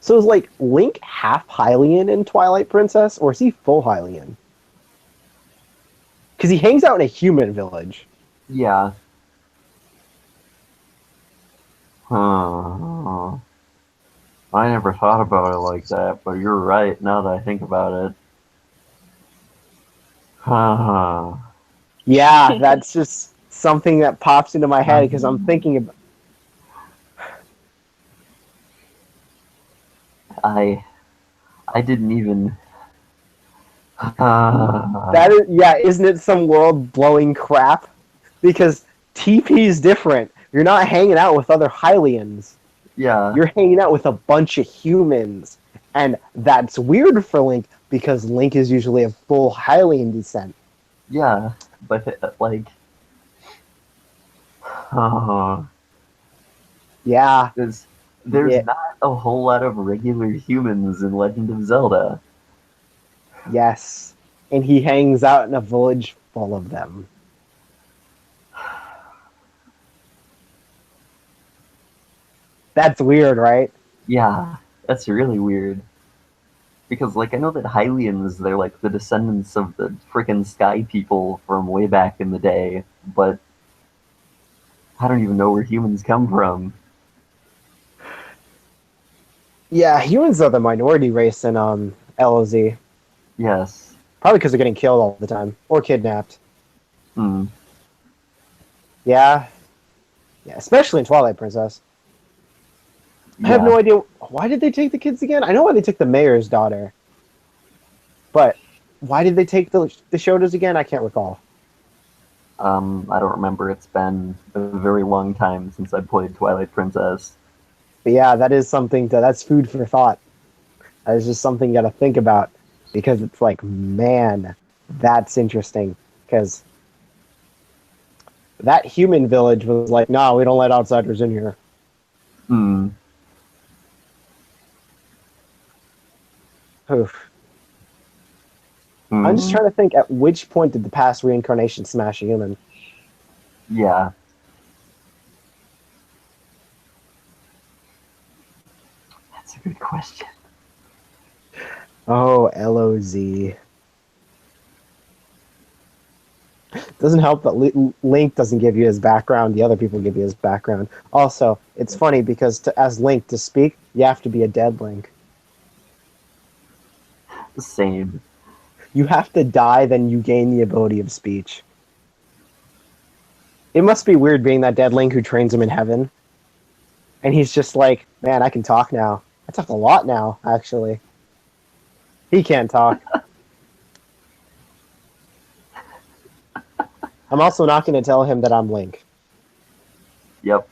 So is, like, Link half Hylian in Twilight Princess, or is he full Hylian? Because he hangs out in a human village. Yeah. I never thought about it like that, but you're right now that I think about it. Yeah, that's just something that pops into my head because I'm thinking about. I didn't even. That is, yeah, isn't it some world blowing crap? Because TP is different. You're not hanging out with other Hylians. Yeah. You're hanging out with a bunch of humans. And that's weird for Link because Link is usually of full Hylian descent. Yeah. But, like... Yeah. there's Yeah. not a whole lot of regular humans in Legend of Zelda. Yes. And he hangs out in a village full of them. That's weird, right? Yeah, that's really weird. Because, like, I know that Hylians, they're like the descendants of the frickin' Sky People from way back in the day, but I don't even know where humans come from. Yeah, humans are the minority race in LOZ. Yes. Probably because they're getting killed all the time. Or kidnapped. Hmm. Yeah. Yeah, especially in Twilight Princess. I have Yeah. no idea. Why did they take the kids again? I know why they took the mayor's daughter. But why did they take the Shotas again? I can't recall. I don't remember. It's been a very long time since I played Twilight Princess. But yeah, that is something that's food for thought. That is just something you gotta think about. Because it's like, man, that's interesting. Because that human village was like, no, we don't let outsiders in here. Hmm. Oof. Hmm. I'm just trying to think at which point did the past reincarnation smash a human? Yeah. That's a good question. Oh, LOZ. Doesn't help that Link doesn't give you his background. The other people give you his background. Also, it's funny because as Link to speak, you have to be a dead Link. Same. You have to die, then you gain the ability of speech. It must be weird being that dead Link who trains him in heaven. And he's just like, man, I can talk now. I talk a lot now, actually. He can't talk. I'm also not going to tell him that I'm Link. Yep.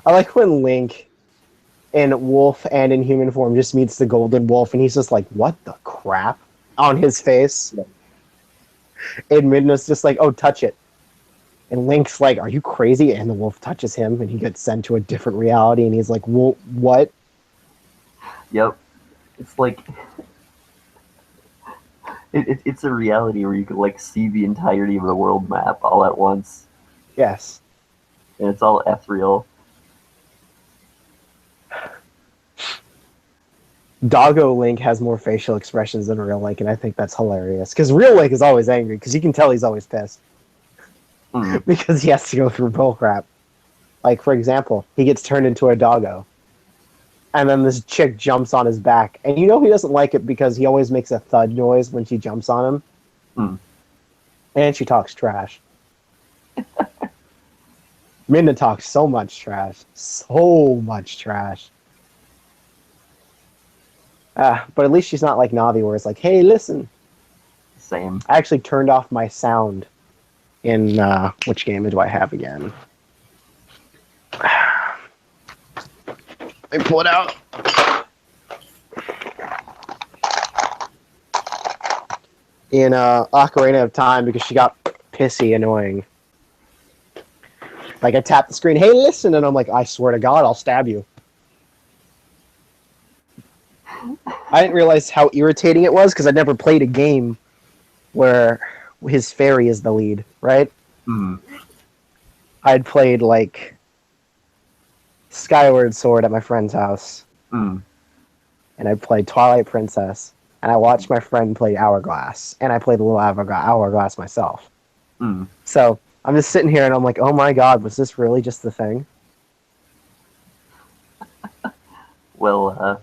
I like when Link in wolf and in human form just meets the golden wolf and he's just like, what the crap? On his face. Yeah. And Midna's just like, oh, touch it. And Link's like, are you crazy? And the wolf touches him and he gets sent to a different reality and he's like, well, what? Yep. It's like... it's a reality where you could, like, see the entirety of the world map all at once. Yes. And it's all ethereal. Doggo Link has more facial expressions than real Link, and I think that's hilarious. Because real Link is always angry, because you can tell he's always pissed. Mm. Because he has to go through bullcrap. Like, for example, he gets turned into a doggo. And then this chick jumps on his back. And you know he doesn't like it because he always makes a thud noise when she jumps on him. Mm. And she talks trash. Midna talks so much trash. So much trash. But at least she's not like Navi, where it's like, hey, listen. Same. I actually turned off my sound in, which game do I have again? Let me pull it out. In Ocarina of Time, because she got pissy annoying. Like, I tapped the screen, hey, listen, and I'm like, I swear to God, I'll stab you. I didn't realize how irritating it was, because I'd never played a game where his fairy is the lead, right? Mm. I'd played, like, Skyward Sword at my friend's house. Mm. And I played Twilight Princess. And I watched my friend play Hourglass. And I played a little Hourglass myself. Mm. So I'm just sitting here and I'm like, oh my God, was this really just the thing? Well,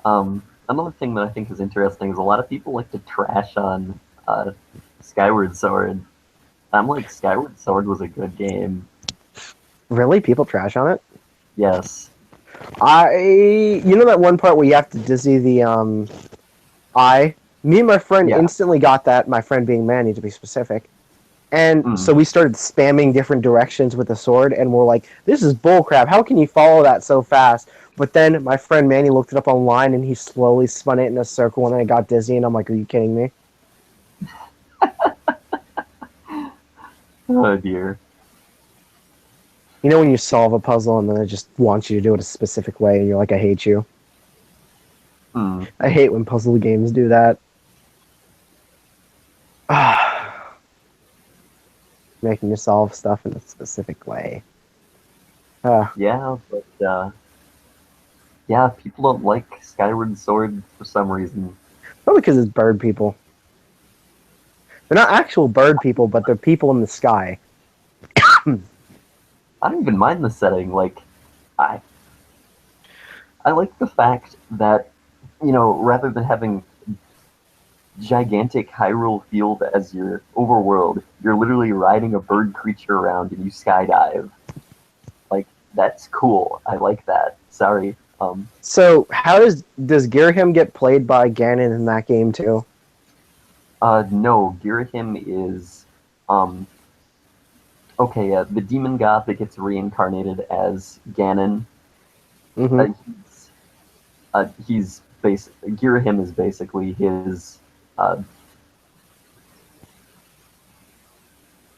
another thing that I think is interesting is a lot of people like to trash on Skyward Sword. I'm like, Skyward Sword was a good game. Really? People trash on it? Yes. You know that one part where you have to dizzy the eye? Me and my friend Yeah. instantly got that, my friend being Manny to be specific. And Mm. so we started spamming different directions with the sword, and we're like, this is bullcrap. How can you follow that so fast? But then my friend Manny looked it up online, and he slowly spun it in a circle, and then I got dizzy, and I'm like, are you kidding me? Oh dear. You know when you solve a puzzle, and then it just wants you to do it a specific way, and you're like, I hate you. Hmm. I hate when puzzle games do that. Making you solve stuff in a specific way. Yeah, but yeah, people don't like Skyward Sword for some reason. Probably because it's bird people. They're not actual bird people, but they're people in the sky. I don't even mind the setting. Like, I I like the fact that, rather than having gigantic Hyrule Field as your overworld, you're literally riding a bird creature around and you skydive. Like, that's cool. I like that. Sorry. So how does Girahim get played by Ganon in that game too? No, Girahim is, okay, the demon god that gets reincarnated as Ganon. Mm-hmm. Girahim is basically his, uh,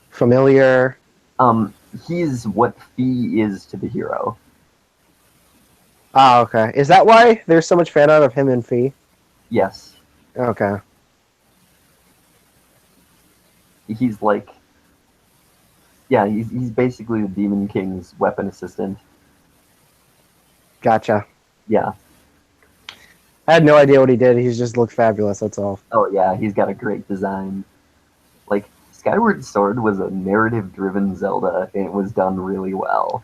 Familiar. he's what Fee is to the hero. Ah, okay. Is that why there's so much fan art of him and Fee? Yes. Okay. He's like, yeah, he's basically the Demon King's weapon assistant. Gotcha. Yeah. I had no idea what he did. He just looked fabulous, that's all. Oh yeah, he's got a great design. Like, Skyward Sword was a narrative-driven Zelda, and it was done really well.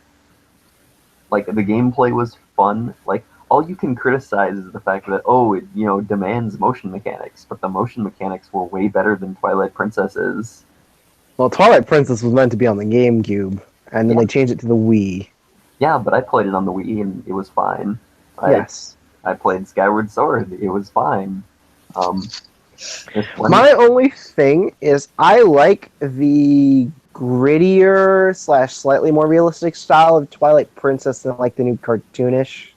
Like, the gameplay was fun. Like, all you can criticize is the fact that, oh, it, demands motion mechanics, but the motion mechanics were way better than Twilight Princess's. Well, Twilight Princess was meant to be on the GameCube, and then Yeah. they changed it to the Wii. Yeah, but I played it on the Wii, and it was fine. Yes. I played Skyward Sword. It was fine. My only thing is I like the grittier / slightly more realistic style of Twilight Princess than like the new cartoonish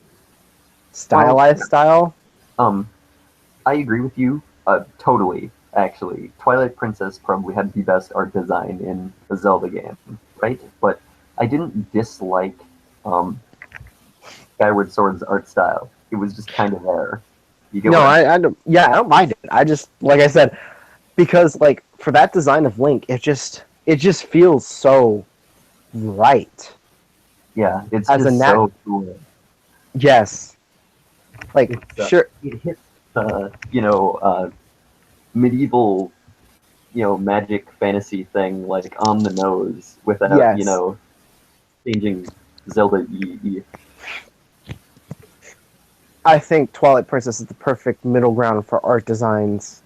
stylized style. I agree with you. Totally. Actually, Twilight Princess probably had the best art design in a Zelda game, right? But I didn't dislike Skyward Sword's art style. It was just kind of there. You get No, what I don't. Yeah, I don't mind it. I just, like I said, because like for that design of Link, it just feels so right. Yeah, it's as just a nat- so cool. Yes, like It's, sure. It hits medieval, magic fantasy thing like on the nose without, Yes. changing Zelda EE. I think Twilight Princess is the perfect middle ground for art designs.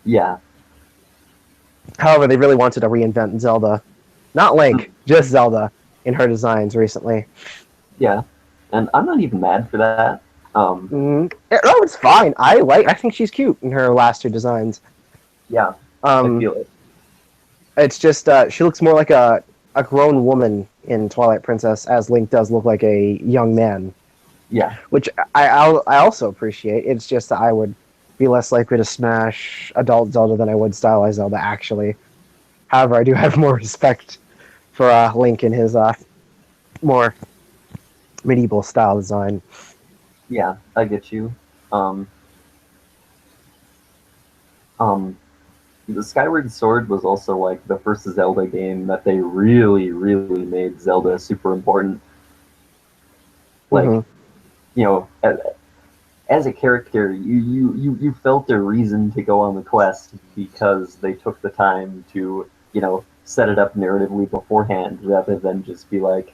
Yeah. However, they really wanted to reinvent Zelda. Not Link, just Zelda in her designs recently. Yeah. And I'm not even mad for that. No, it's fine. I think she's cute in her last two designs. Yeah, I feel it. It's just she looks more like a grown woman in Twilight Princess, as Link does look like a young man. Yeah. Which I also appreciate. It's just that I would be less likely to smash adult Zelda than I would stylized Zelda, actually. However, I do have more respect for Link and his more medieval style design. Yeah, I get you. The Skyward Sword was also like the first Zelda game that they really, really made Zelda super important. Like, as a character, you felt a reason to go on the quest because they took the time to, set it up narratively beforehand rather than just be like,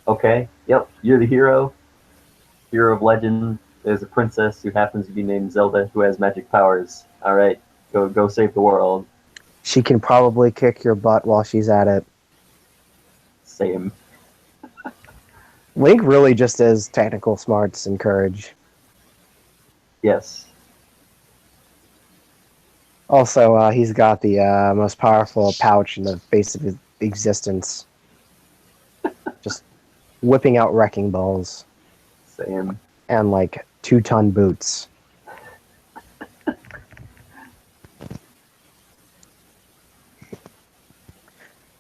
okay, yep, you're the hero of legend. There's a princess who happens to be named Zelda who has magic powers. All right, go save the world. She can probably kick your butt while she's at it. Same. Link really just is technical smarts and courage. Yes. Also, he's got the most powerful pouch in the face of his existence. Just whipping out wrecking balls. Same. And, like, 2-ton boots.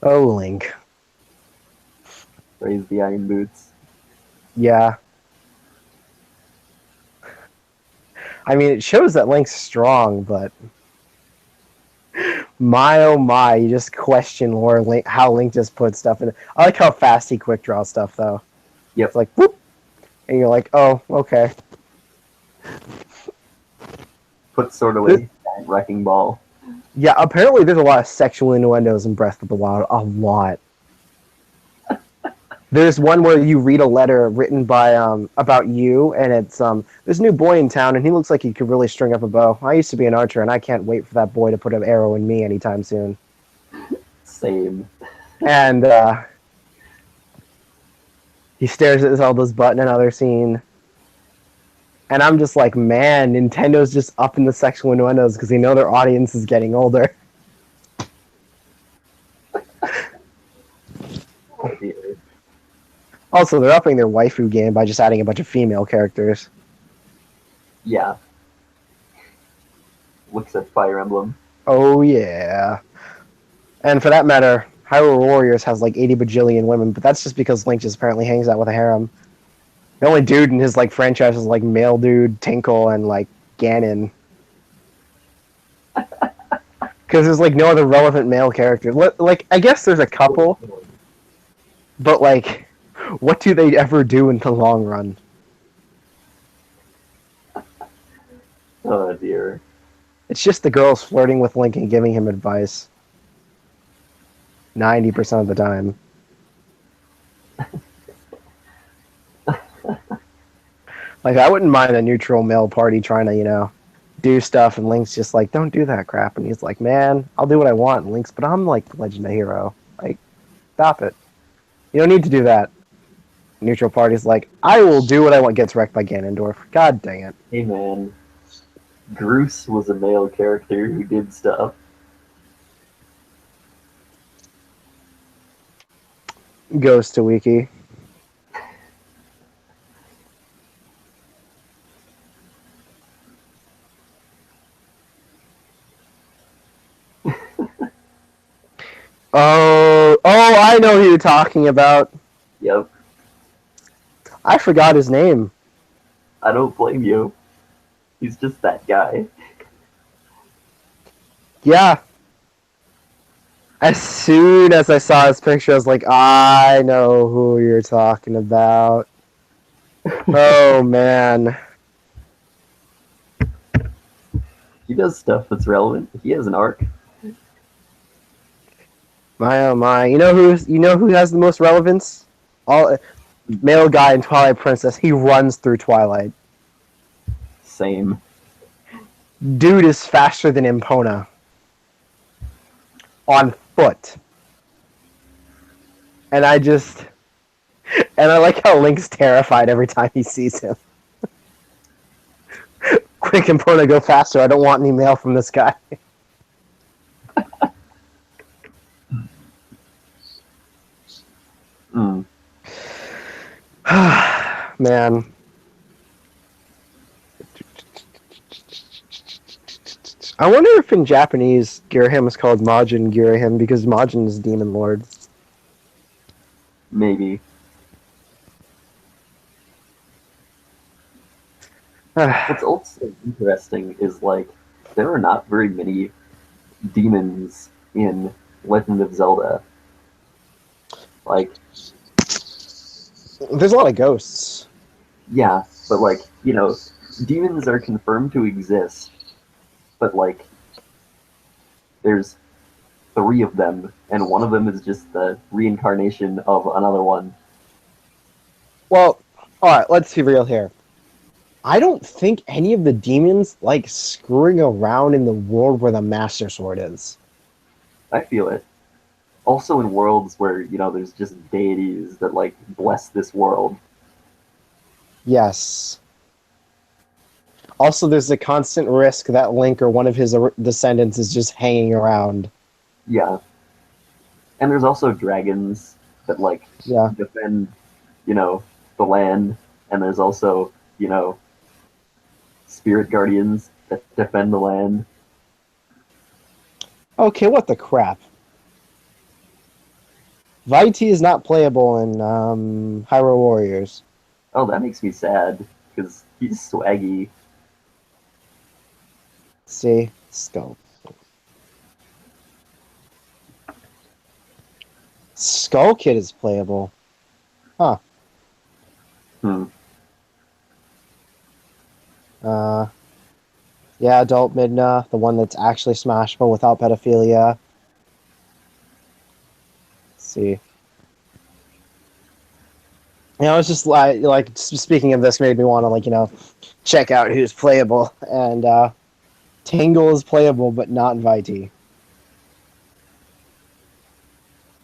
Oh, Link. Raise the iron boots. Yeah. I mean, it shows that Link's strong, but my oh my, you just question where how Link just put stuff in. I like how fast he quick draws stuff, though. Yep. It's like, whoop! And you're like, oh, okay. Put sword away. Wrecking ball. Yeah, apparently there's a lot of sexual innuendos in Breath of the Wild. A lot. There's one where you read a letter written by about you, and it's there's a new boy in town, and he looks like he could really string up a bow. I used to be an archer, and I can't wait for that boy to put an arrow in me anytime soon. Same. And he stares at Zelda's butt in another scene. And I'm just like, man, Nintendo's just upping the sexual innuendos because they know their audience is getting older. Oh, dear. Also, they're upping their waifu game by just adding a bunch of female characters. Yeah. Looks at Fire Emblem. Oh, yeah. And for that matter, Hyrule Warriors has like 80 bajillion women, but that's just because Link just apparently hangs out with a harem. The only dude in his like franchise is like male dude, Tinkle, and like Ganon. Because there's like no other relevant male character. Like, I guess there's a couple, but like, what do they ever do in the long run? Oh dear. It's just the girls flirting with Link and giving him advice. 90% of the time. Like, I wouldn't mind a neutral male party trying to, you know, do stuff, and Link's just like, don't do that crap. And he's like, man, I'll do what I want. And Link's, but I'm like the Legend of Hero. Like, stop it. You don't need to do that. Neutral party's like, I will do what I want. Gets wrecked by Ganondorf. God dang it. Hey man. Groose was a male character who did stuff. Goes to Wiki. Oh, I know who you're talking about. Yep. I forgot his name. I don't blame you. He's just that guy. Yeah. As soon as I saw his picture, I was like, I know who you're talking about. Oh, man. He does stuff that's relevant. He has an arc. My oh my. You know who has the most relevance? Male guy in Twilight Princess. He runs through Twilight. Same. Dude is faster than Epona. On foot. And I like how Link's terrified every time he sees him. Quick, Epona, go faster. I don't want any mail from this guy. Mm. Man. I wonder if in Japanese Girahim is called Majin Girahim because Majin is Demon Lord. Maybe. What's also interesting is, like, there are not very many demons in Legend of Zelda. Like, there's a lot of ghosts. Yeah, but, like, you know, demons are confirmed to exist, but, like, there's 3 of them, and one of them is just the reincarnation of another one. Well, alright, let's be real here. I don't think any of the demons like screwing around in the world where the Master Sword is. I feel it. Also in worlds where, you know, there's just deities that, like, bless this world. Yes. Also, there's the constant risk that Link or one of his descendants is just hanging around. Yeah. And there's also dragons that like Yeah. defend, the land, and there's also, spirit guardians that defend the land. Okay, what the crap? Vitae is not playable in Hyrule Warriors. Oh, that makes me sad because he's swaggy. See? Skull. Skull Kid is playable. Huh. Hmm. Yeah, Adult Midna, the one that's actually smashable without pedophilia. Let's see. It's just like speaking of this made me want to check out who's playable, and Tingle is playable but not Vitae.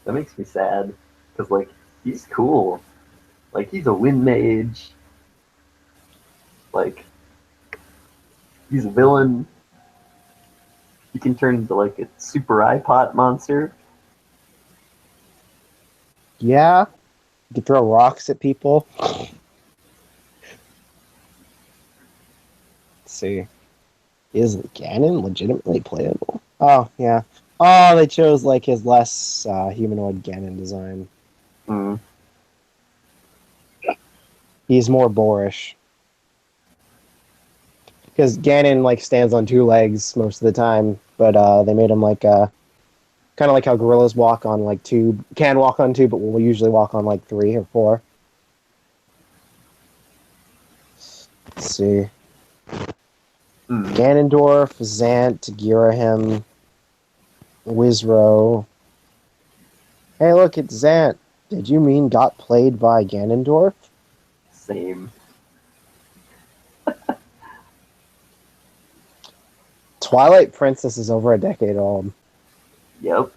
That makes me sad because like he's cool. Like he's a wind mage. Like he's a villain. He can turn into like a super iPod monster. Yeah, you can throw rocks at people. Let's see. Is Ganon legitimately playable? Oh, yeah. Oh, they chose like his less humanoid Ganon design. Mm. He's more boorish. Because Ganon like stands on two legs most of the time, but they made him like kind of like how gorillas walk on like two, can walk on two, but will usually walk on like 3 or 4. Let's see. Ganondorf, Zant, Girahim, Wizrow. Hey, look, it's Zant. Did you mean got played by Ganondorf? Same. Twilight Princess is over a decade old. Yep.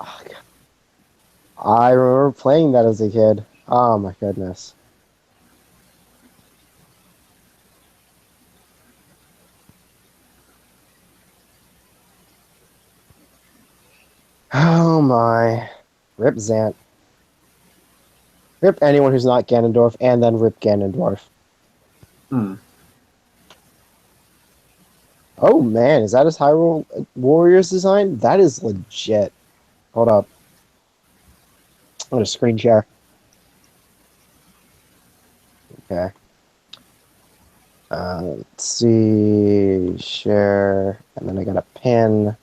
Oh, I remember playing that as a kid. Oh my goodness. Oh my. Rip Zant. Rip anyone who's not Ganondorf, and then rip Ganondorf. Hmm. Oh man, is that his Hyrule Warriors design? That is legit. Hold up. I'm gonna screen share. Okay. Let's see. Share. And then I got a pin.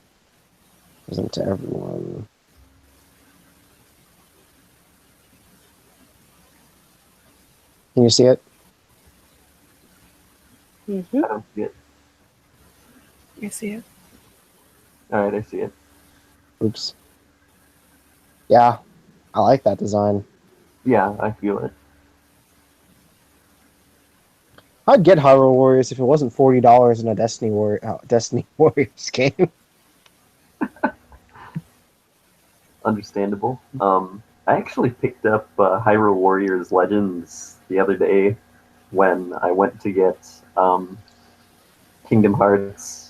Present to everyone. Can you see it? Mm-hmm. I don't see it. I see it. Alright, I see it. Oops. Yeah, I like that design. Yeah, I feel it. I'd get Hyrule Warriors if it wasn't $40 in a Destiny Warriors game. Understandable. I actually picked up Hyrule Warriors Legends the other day when I went to get Kingdom Hearts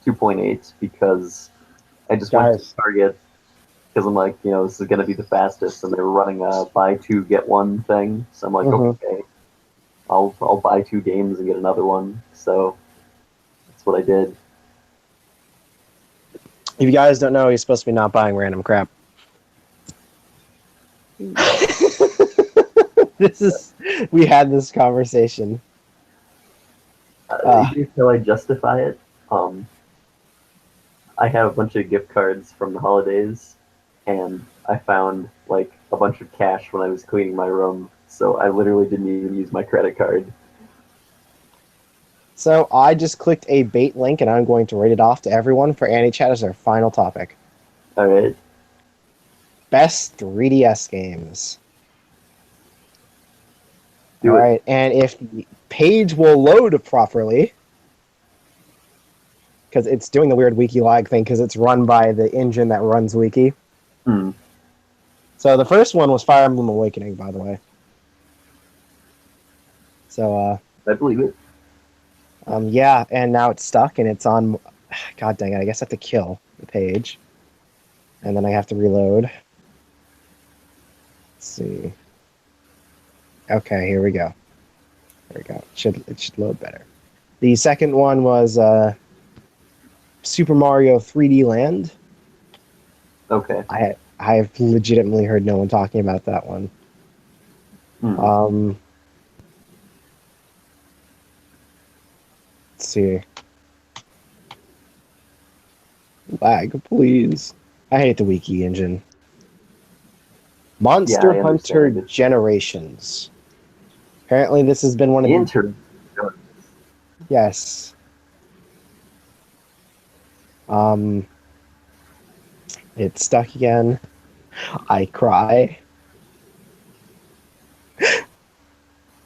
2.8 because I just went to Target because I'm like, this is going to be the fastest, and they were running a buy 2 get 1 thing. So I'm like, okay, I'll buy 2 games and get another one. So that's what I did. If you guys don't know, he's supposed to be not buying random crap. We had this conversation. Until I justify it, I have a bunch of gift cards from the holidays, and I found like a bunch of cash when I was cleaning my room, so I literally didn't even use my credit card. So I just clicked a bait link, and I'm going to read it off to everyone for Anichat as our final topic. All right. Best 3DS games. Do All it. right, and if the page will load properly, because it's doing the weird wiki lag thing, because it's run by the engine that runs wiki. Hmm. So the first one was Fire Emblem Awakening, by the way. So I believe it. Yeah, and now it's stuck and it's on. God dang it! I guess I have to kill the page, and then I have to reload. Let's see. Okay, here we go. There we go. It should load better. The second one was Super Mario 3D Land. Okay. I have legitimately heard no one talking about that one. Hmm. Let's see. Lag, please. I hate the wiki engine. Yeah, Monster I Hunter understand. It's Generations. Apparently, this has been one of the. inter. Yes. Um, it's stuck again. I cry.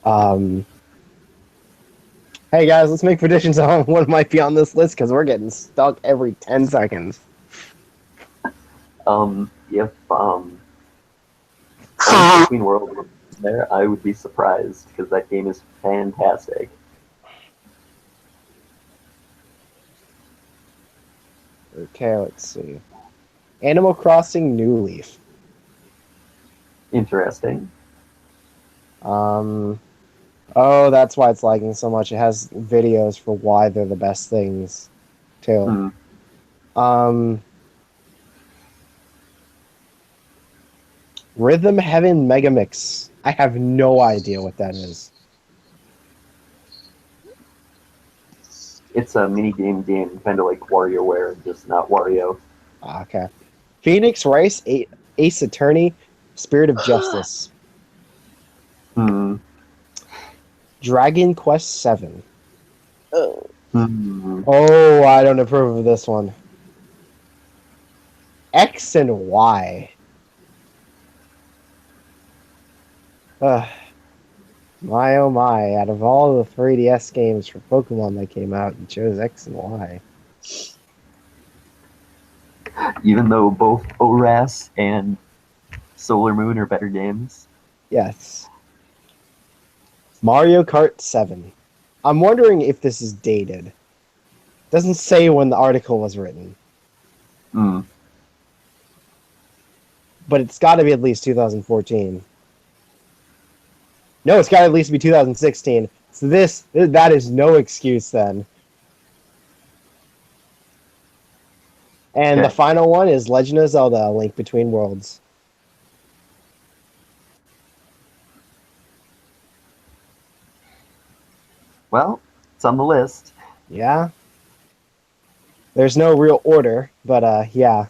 Um, hey guys, let's make predictions on what might be on this list because we're getting stuck every 10 seconds. If Link Between Worlds was there, I would be surprised because that game is fantastic. Okay, let's see. Animal Crossing New Leaf. Interesting. Oh, that's why it's lagging so much. It has videos for why they're the best things, too. Hmm. Rhythm Heaven Megamix. I have no idea what that is. It's a mini game, kind of like WarioWare, just not Wario. Okay. Phoenix Rice, Ace Attorney, Spirit of Justice. Hmm. Dragon Quest 7. Oh. Hmm. Oh, I don't approve of this one. X and Y. My oh my, out of all the 3DS games for Pokemon that came out, you chose X and Y. Even though both ORAS and Solar Moon are better games. Yes. Mario Kart 7. I'm wondering if this is dated. Doesn't say when the article was written. Hmm. But it's got to be at least 2014. No, it's got to at least be 2016. So that is no excuse then. And the Okay. final one is Legend of Zelda: A Link Between Worlds. Well, it's on the list. Yeah. There's no real order, but yeah.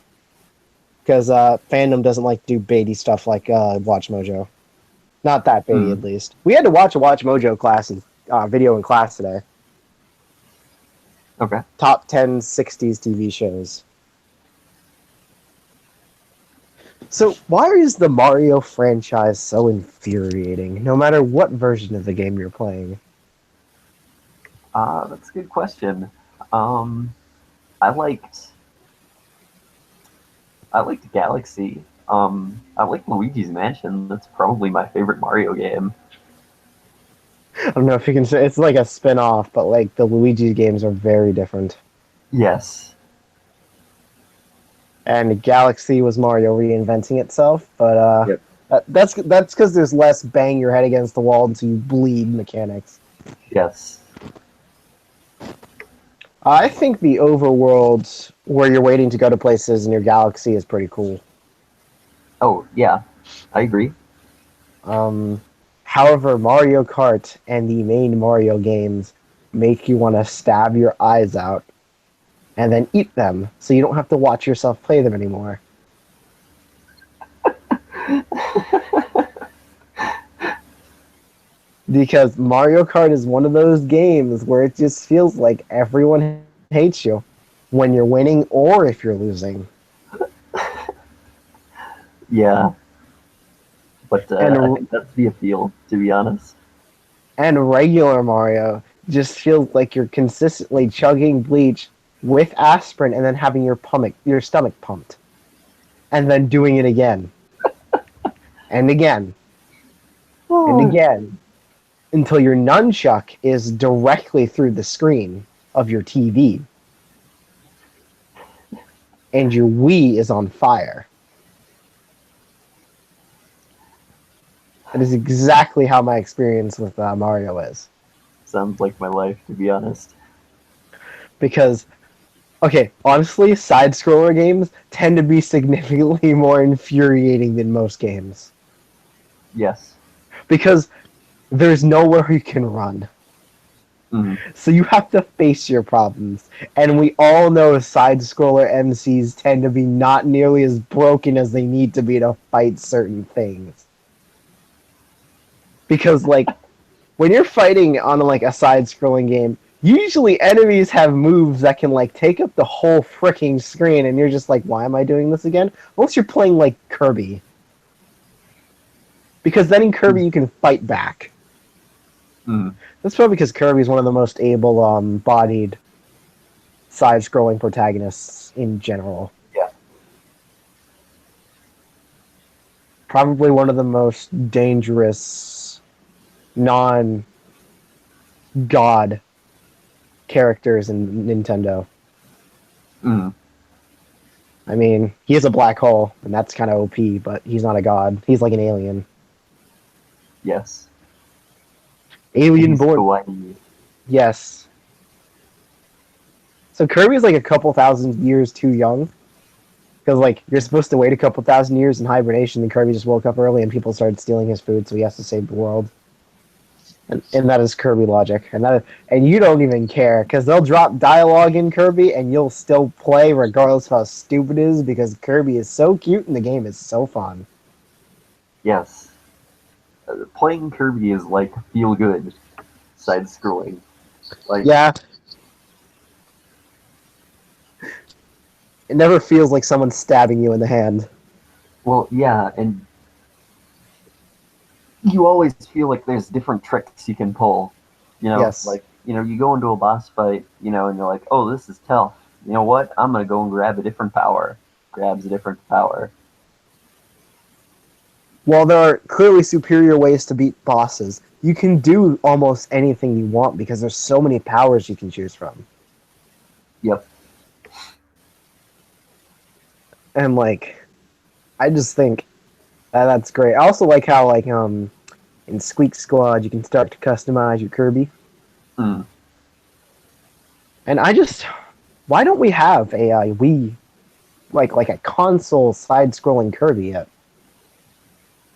Because fandom doesn't like to do baity stuff like Watch Mojo. Not that baity, Hmm. at least. We had to watch a Watch Mojo class video in class today. Okay. Top 10 60s TV shows. So why is the Mario franchise so infuriating, no matter what version of the game you're playing? That's a good question. Um, I liked Galaxy. I like Luigi's Mansion. That's probably my favorite Mario game. I don't know if you can say it's like a spin-off, but like the Luigi games are very different. Yes. And Galaxy was Mario reinventing itself, but Yep. that's because there's less bang your head against the wall until you bleed mechanics. Yes. I think the overworld where you're waiting to go to places in your galaxy is pretty cool. Oh, yeah. I agree. However, Mario Kart and the main Mario games make you want to stab your eyes out and then eat them so you don't have to watch yourself play them anymore. Because Mario Kart is one of those games where it just feels like everyone hates you when you're winning or if you're losing. Yeah. But I And think that's the appeal, to be honest. and regular Mario just feels like you're consistently chugging bleach with aspirin and then having your stomach pumped. And then doing it again. And again. And Oh, again. until your nunchuck is directly through the screen of your TV. And your Wii is on fire. That is exactly how my experience with Mario is. Sounds like my life, to be honest. Because, okay, honestly, side-scroller games tend to be significantly more infuriating than most games. Yes. Because there's nowhere you can run. Mm. So you have to face your problems. And we all know side-scroller MCs tend to be not nearly as broken as they need to be to fight certain things. Because, like, when you're fighting on, like, a side-scrolling game, usually enemies have moves that can, like, take up the whole freaking screen, and you're just like, why am I doing this again? Unless you're playing, like, Kirby. Because then in Kirby you can fight back. Mm. That's probably because Kirby is one of the most able-bodied side-scrolling protagonists in general. Yeah. Probably one of the most dangerous non-god characters in Nintendo. Mm. I mean, he is a black hole, and that's kind of OP, but he's not a god. He's like an alien. Yes. Alien He's born. kawaii. Yes. So Kirby's like a couple thousand years too young. Because, like, you're supposed to wait a couple thousand years in hibernation, and Kirby just woke up early and people started stealing his food, so he has to save the world. And that is Kirby logic. And you don't even care, because they'll drop dialogue in Kirby, and you'll still play regardless of how stupid it is, because Kirby is so cute and the game is so fun. Yes. Playing Kirby is like feel good side scrolling. Like Yeah. It never feels like someone's stabbing you in the hand. well, yeah, and you always feel like there's different tricks you can pull. You know, Yes. like, you know, you go into a boss fight, you know, and you're like, oh, this is tough. You know what? I'm gonna go and grab a different power. Grabs a different power. While there are clearly superior ways to beat bosses, you can do almost anything you want because there's so many powers you can choose from. Yep. And, like, I just think that's great. I also like how, like, in Squeak Squad, you can start to customize your Kirby. Mm. And why don't we have a Wii, like a console side-scrolling Kirby yet?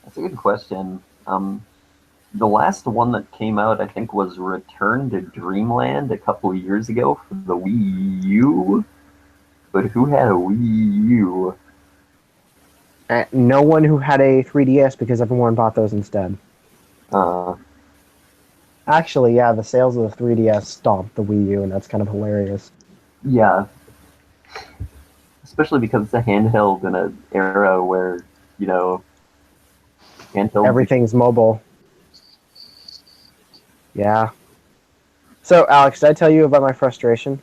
That's a good question. The last one that came out, I think, was Return to Dreamland a couple of years ago for the Wii U. But who had a Wii U? No one who had a 3DS because everyone bought those instead. Actually, yeah, the sales of the 3DS stomped the Wii U, and that's kind of hilarious. Yeah. Especially because it's a handheld in an era where, you know, handheld. Everything's mobile. Yeah. So, Alex, did I tell you about my frustration?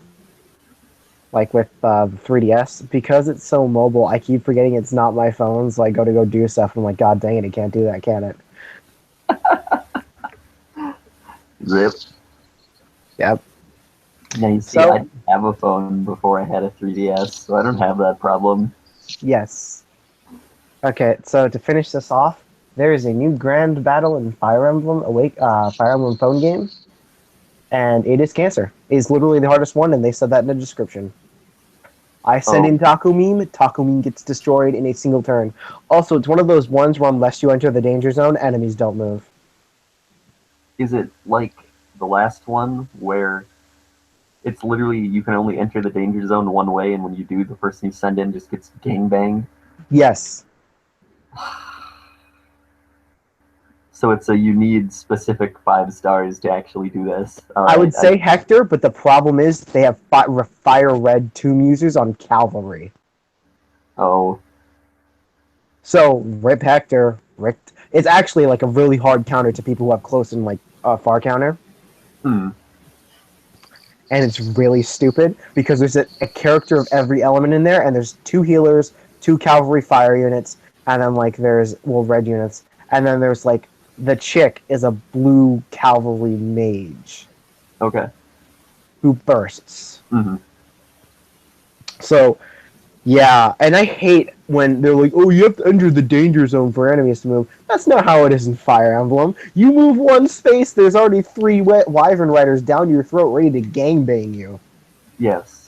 Like with the 3DS? Because it's so mobile, I keep forgetting it's not my phone, so I go to go do stuff, and I'm like, God dang it, it can't do that, can it? Rip. Yep. Now you see, So- I didn't have a phone before I had a 3DS, so I don't have that problem. Yes. Okay, so to finish this off, there is a new grand battle in Fire Emblem Fire Emblem phone game, and it is Cancer. It is literally the hardest one, and they said that in the description. I send in Taku Meme gets destroyed in a single turn. Also, it's one of those ones where unless you enter the danger zone, enemies don't move. Is it like the last one where it's literally you can only enter the danger zone one way, and when you do, the person you send in just gets gangbanged? Yes. So it's you need specific 5 stars to actually do this. All I right, would say Hector, but the problem is they have Fire Red Tomb users on Cavalry. Oh, So, rip Hector. It's actually like a really hard counter to people who have close and like far counter. hmm. And it's really stupid because there's a character of every element in there, and there's 2 healers, 2 cavalry fire units, and then like there's red units, and then there's like the chick is a blue cavalry mage Okay. who bursts. Mm-hmm. So, yeah, and I hate when they're like, "Oh, you have to enter the danger zone for enemies to move." That's not how it is in Fire Emblem. You move one space, there's already 3 wyvern riders down your throat ready to gangbang you. Yes.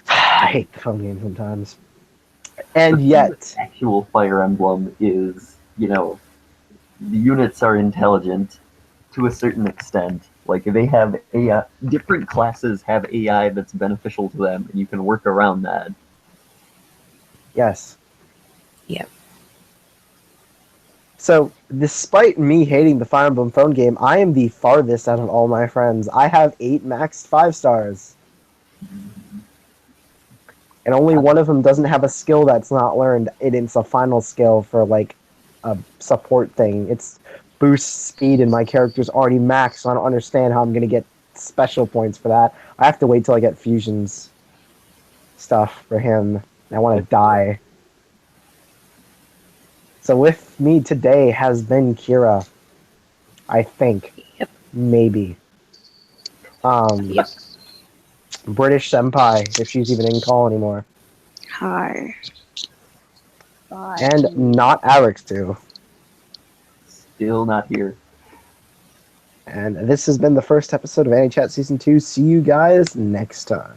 I hate the phone game sometimes. And The thing yet, with actual Fire Emblem is, the units are intelligent to a certain extent. Like they have AI, different classes have AI that's beneficial to them, and you can work around that. yes. Yep. So, despite me hating the Fire Emblem phone game, I am the farthest out of all my friends. I have 8 max 5 stars. And only one of them doesn't have a skill that's not learned. It's a final skill for, like, a support thing. It's boost speed, and my character's already maxed, so I don't understand how I'm going to get special points for that. I have to wait till I get fusions stuff for him. I want to die. So with me today has been Kira. I think. Yep. Maybe. Yep. British Senpai, if she's even in call anymore. Hi. Bye. And not Alex too. Still not here. And this has been the first episode of Anichat Season 2. See you guys next time.